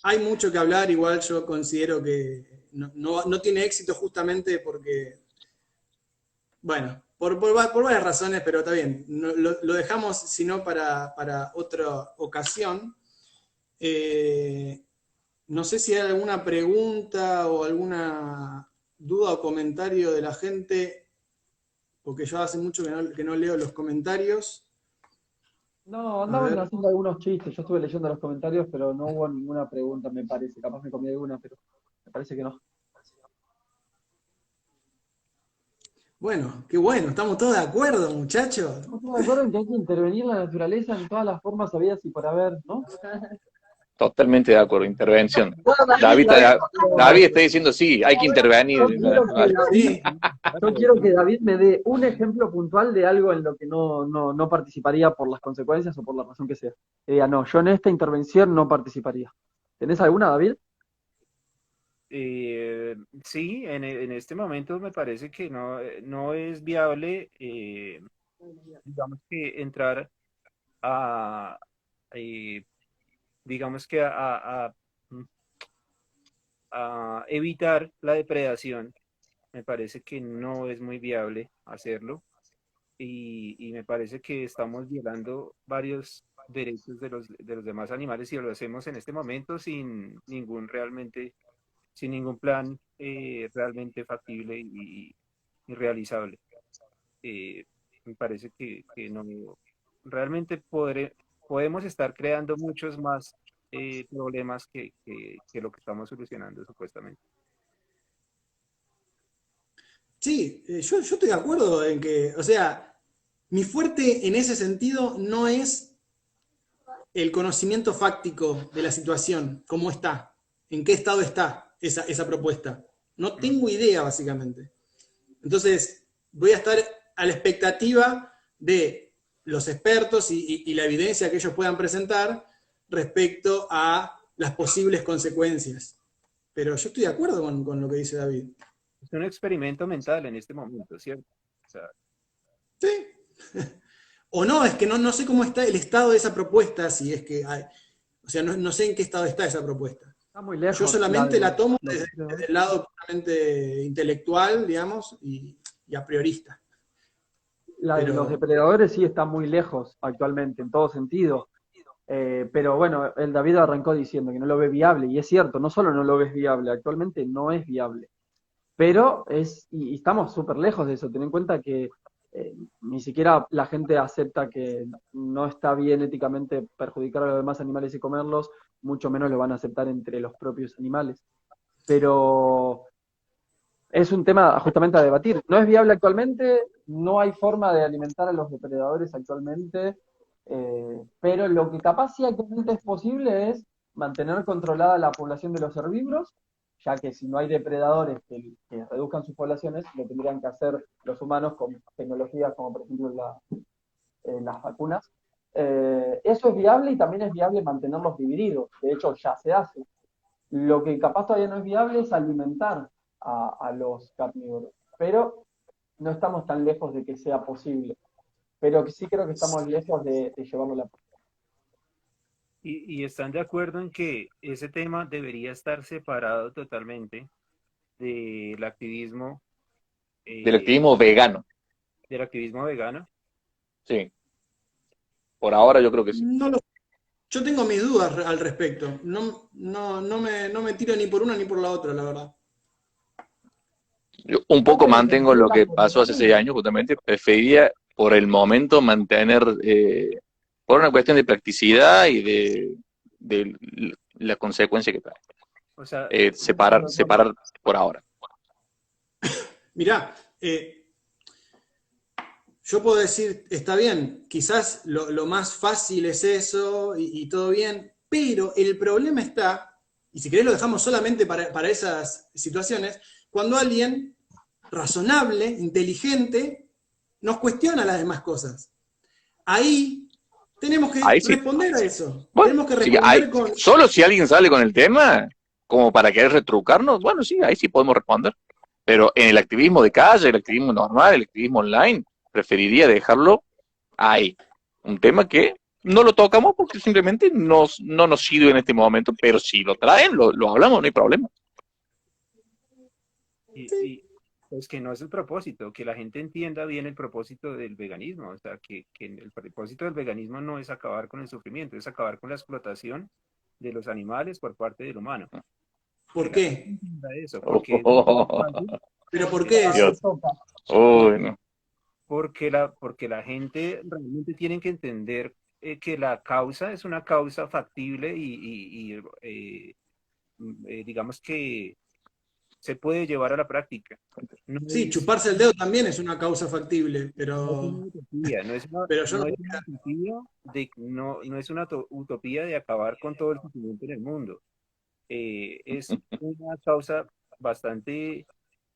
Hay mucho que hablar, igual yo considero que no tiene éxito justamente porque, bueno, por varias razones, pero está bien. Lo dejamos, si no, para otra ocasión. No sé si hay alguna pregunta o alguna duda o comentario de la gente, porque yo hace mucho que no leo los comentarios. No, andaban haciendo algunos chistes. Yo estuve leyendo los comentarios, pero no hubo ninguna pregunta, me parece. Capaz me comí alguna, pero me parece que no. Bueno, qué bueno, estamos todos de acuerdo, muchachos. Estamos todos de acuerdo en que hay que intervenir la naturaleza en todas las formas habidas y por haber, ¿no? Totalmente de acuerdo, intervención. David está diciendo sí, hay que intervenir. Yo quiero que David me dé un ejemplo puntual de algo en lo que no participaría por las consecuencias o por la razón que sea. Que diga, no, yo en esta intervención no participaría. ¿Tenés alguna, David? Sí, en este momento me parece que no es viable, digamos que entrar a, digamos que a evitar la depredación. Me parece que no es muy viable hacerlo y me parece que estamos violando varios derechos de los demás animales y lo hacemos en este momento sin ningún plan realmente factible y realizable. Me parece que realmente podemos estar creando muchos más problemas que lo que estamos solucionando supuestamente. Sí, yo estoy de acuerdo en que, o sea, mi fuerte en ese sentido no es el conocimiento fáctico de la situación, cómo está, en qué estado está esa propuesta. No tengo idea, básicamente. Entonces, voy a estar a la expectativa de los expertos y la evidencia que ellos puedan presentar respecto a las posibles consecuencias. Pero yo estoy de acuerdo con lo que dice David. Es un experimento mental en este momento, ¿cierto? O sea, sí. O no, es que no sé cómo está el estado de esa propuesta, si es que hay, o sea, no sé en qué estado está esa propuesta. Está muy lejos. Yo solamente la tomo desde el lado puramente intelectual, digamos, y a priorista. De los depredadores sí está muy lejos actualmente, en todo sentido. Pero bueno, el David arrancó diciendo que no lo ve viable, y es cierto, no solo no lo ves viable, actualmente no es viable. Pero y estamos súper lejos de eso. Ten en cuenta que ni siquiera la gente acepta que no está bien éticamente perjudicar a los demás animales y comerlos, mucho menos lo van a aceptar entre los propios animales. Pero es un tema justamente a debatir. No es viable actualmente, no hay forma de alimentar a los depredadores actualmente, pero lo que capaz sí actualmente es posible es mantener controlada la población de los herbívoros, ya que si no hay depredadores que reduzcan sus poblaciones, lo tendrían que hacer los humanos con tecnologías como por ejemplo las vacunas. Eso es viable y también es viable mantenerlos divididos. De hecho, ya se hace. Lo que capaz todavía no es viable es alimentar a los carnívoros. Pero no estamos tan lejos de que sea posible. Pero sí creo que estamos lejos de llevarlo a la práctica. Y están de acuerdo en que ese tema debería estar separado totalmente del activismo. Del activismo vegano. Del activismo vegano. Sí. Por ahora yo creo que sí. Yo tengo mis dudas al respecto. No me tiro ni por una ni por la otra, la verdad. Yo un poco mantengo lo que pasó hace 6 años, justamente. Preferiría por el momento mantener, por una cuestión de practicidad y de la consecuencia que trae. O sea, separar por ahora. Mirá, yo puedo decir, está bien, quizás lo más fácil es eso y todo bien, pero el problema está, y si querés lo dejamos solamente para esas situaciones, cuando alguien razonable, inteligente, nos cuestiona las demás cosas. Ahí tenemos que responder a eso. Bueno, tenemos que responder solo si alguien sale con el tema, como para querer retrucarnos, bueno, sí, ahí sí podemos responder. Pero en el activismo de calle, el activismo normal, el activismo online, preferiría dejarlo ahí. Un tema que no lo tocamos porque simplemente no nos sirve en este momento, pero si lo traen, lo hablamos, no hay problema. Y pues que no es el propósito, que la gente entienda bien el propósito del veganismo. O sea, que el propósito del veganismo no es acabar con el sufrimiento, es acabar con la explotación de los animales por parte del humano. ¿Por qué? Eso, ¿Pero por qué eso? No. Porque la gente realmente tiene que entender que la causa es una causa factible y digamos que se puede llevar a la práctica. Sí, chuparse el dedo también es una causa factible, pero... No es una utopía de acabar con todo el sufrimiento en el mundo. Es una causa bastante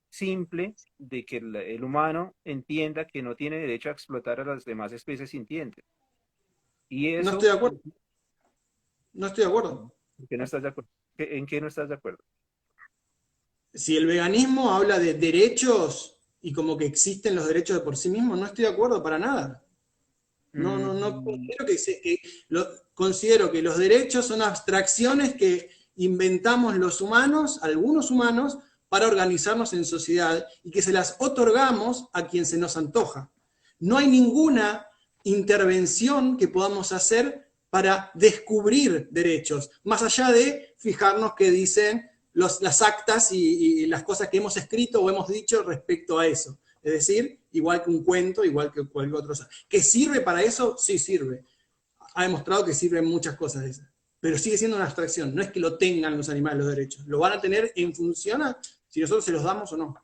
simple de que el humano entienda que no tiene derecho a explotar a las demás especies sintientes. Y eso, no estoy de acuerdo. No estoy de acuerdo. ¿En qué no estás de acuerdo? ¿En qué no estás de acuerdo? Si el veganismo habla de derechos y como que existen los derechos de por sí mismos, no estoy de acuerdo para nada. No considero que los derechos son abstracciones que inventamos los humanos, algunos humanos, para organizarnos en sociedad y que se las otorgamos a quien se nos antoja. No hay ninguna intervención que podamos hacer para descubrir derechos, más allá de fijarnos qué dicen las actas y las cosas que hemos escrito o hemos dicho respecto a eso. Es decir, igual que un cuento, igual que cualquier otra cosa. ¿Que sirve para eso? Sí sirve. Ha demostrado que sirven muchas cosas de esas. Pero sigue siendo una abstracción. No es que lo tengan los animales los derechos. Lo van a tener en función a si nosotros se los damos o no.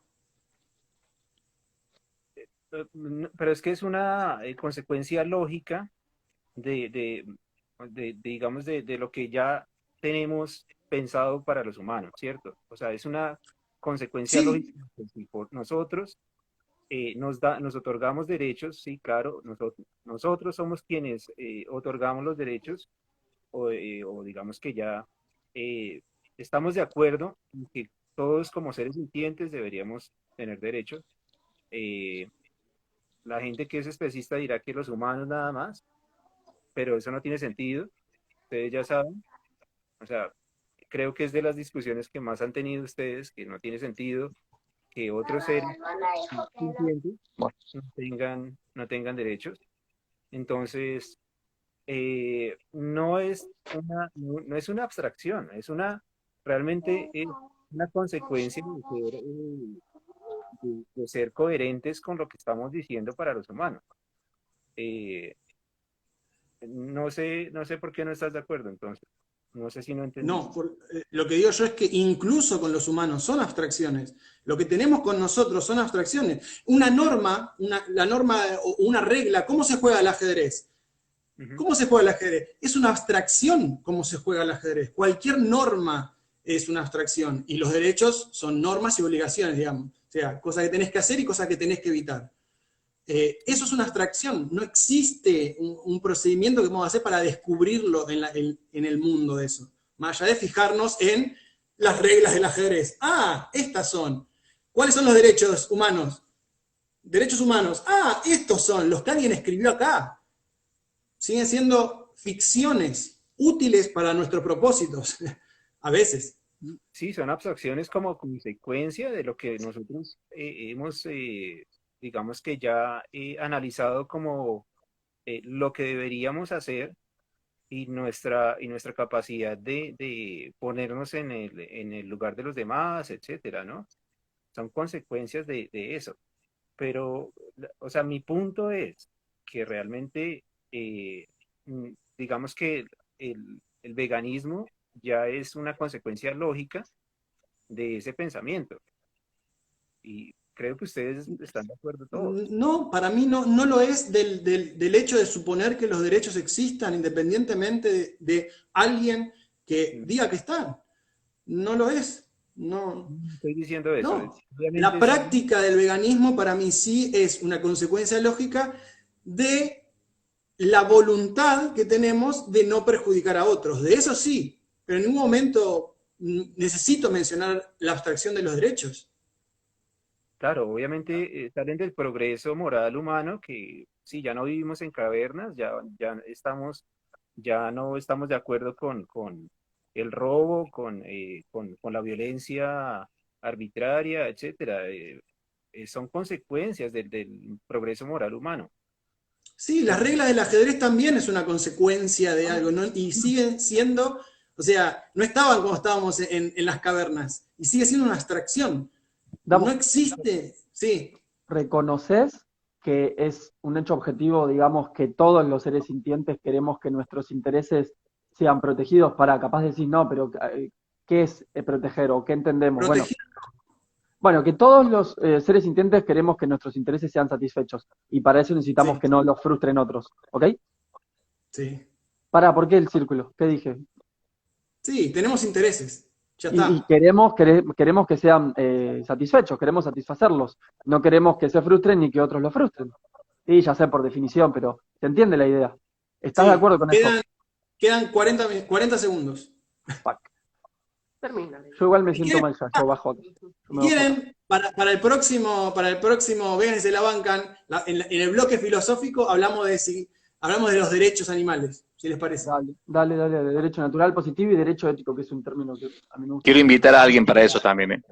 Pero es que es una consecuencia lógica digamos, de lo que ya tenemos pensado para los humanos, ¿cierto? O sea, es una consecuencia Sí, lógica. Si por nosotros nos otorgamos derechos, sí, claro, nosotros somos quienes otorgamos los derechos, o digamos que ya estamos de acuerdo en que todos como seres sintientes deberíamos tener derechos. Eh, la gente que es especista dirá que los humanos nada más, pero eso no tiene sentido, ustedes ya saben. O sea, creo que es de las discusiones que más han tenido ustedes, que no tiene sentido que otros seres sintientes no tengan derechos. Entonces, no es una abstracción, realmente es una consecuencia de ser coherentes con lo que estamos diciendo para los humanos. No sé por qué no estás de acuerdo, entonces. No sé si no entendí. no, lo que digo yo es que incluso con los humanos son abstracciones. Lo que tenemos con nosotros son abstracciones. Una norma, la norma o una regla, ¿cómo se juega el ajedrez? ¿Cómo se juega el ajedrez? Es una abstracción cómo se juega el ajedrez. Cualquier norma es una abstracción. Y los derechos son normas y obligaciones, digamos. O sea, cosas que tenés que hacer y cosas que tenés que evitar. Eso es una abstracción. No existe un procedimiento que vamos a hacer para descubrirlo en el mundo de eso. Más allá de fijarnos en las reglas del ajedrez. Ah, estas son. ¿Cuáles son los derechos humanos? Derechos humanos. Ah, estos son los que alguien escribió acá. Siguen siendo ficciones útiles para nuestros propósitos, a veces. Sí, son abstracciones como consecuencia de lo que nosotros hemos, digamos que ya analizado como lo que deberíamos hacer y nuestra capacidad de ponernos en el lugar de los demás, etcétera, ¿no? Son consecuencias de eso. Pero, o sea, mi punto es que realmente, digamos que el veganismo ya es una consecuencia lógica de ese pensamiento. Y creo que ustedes están de acuerdo todos. No, para mí no lo es del hecho de suponer que los derechos existan independientemente de alguien que diga que están. No lo es. No. Estoy diciendo eso. No. La práctica del veganismo para mí sí es una consecuencia lógica de la voluntad que tenemos de no perjudicar a otros. De eso sí, pero en ningún momento necesito mencionar la abstracción de los derechos. Claro, obviamente salen del progreso moral humano que sí, ya no vivimos en cavernas, ya no estamos de acuerdo con el robo, con la violencia arbitraria, etcétera. Son consecuencias del progreso moral humano. Sí, las reglas del ajedrez también es una consecuencia de algo, ¿no? Y siguen siendo, o sea, no estaban como estábamos en las cavernas, y sigue siendo una abstracción. No existe, sí. ¿Reconoces que es un hecho objetivo, digamos, que todos los seres sintientes queremos que nuestros intereses sean protegidos? Para capaz de decir, no, pero ¿qué es proteger o qué entendemos? Bueno, que todos los seres sintientes queremos que nuestros intereses sean satisfechos y para eso necesitamos que no los frustren otros, ¿ok? Sí. ¿Por qué el círculo? ¿Qué dije? Sí, tenemos intereses. Ya está. Y queremos que sean satisfechos, queremos satisfacerlos. No queremos que se frustren ni que otros los frustren. Sí, ya sé por definición, pero ¿se entiende la idea? ¿Estás de acuerdo con eso? Quedan 40 segundos. Fuck. Termina. Yo igual me siento mal ya, yo bajo. ¿Quieren, para el próximo Veganes se la bancan, en el bloque filosófico hablamos de los derechos animales, si les parece? Dale, derecho natural positivo y derecho ético, que es un término que a mí me gusta. Quiero invitar a alguien para eso también.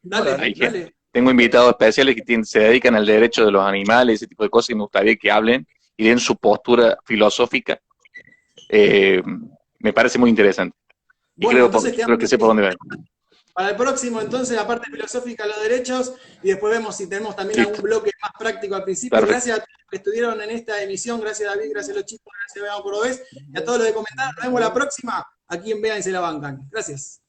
Dale. Tengo invitados especiales que se dedican al derecho de los animales, ese tipo de cosas, y me gustaría que hablen y den su postura filosófica. Me parece muy interesante. Y Bueno, creo que sé por dónde va. Para el próximo, entonces, la parte filosófica, los derechos, y después vemos si tenemos también Listo. algún bloque más práctico al principio. Perfecto. Gracias a todos los que estuvieron en esta emisión, gracias David, gracias a los chicos, gracias a Vean Cordobés, y a todos los de comentar. Nos vemos la próxima, aquí en Vean y se la bancan. Gracias.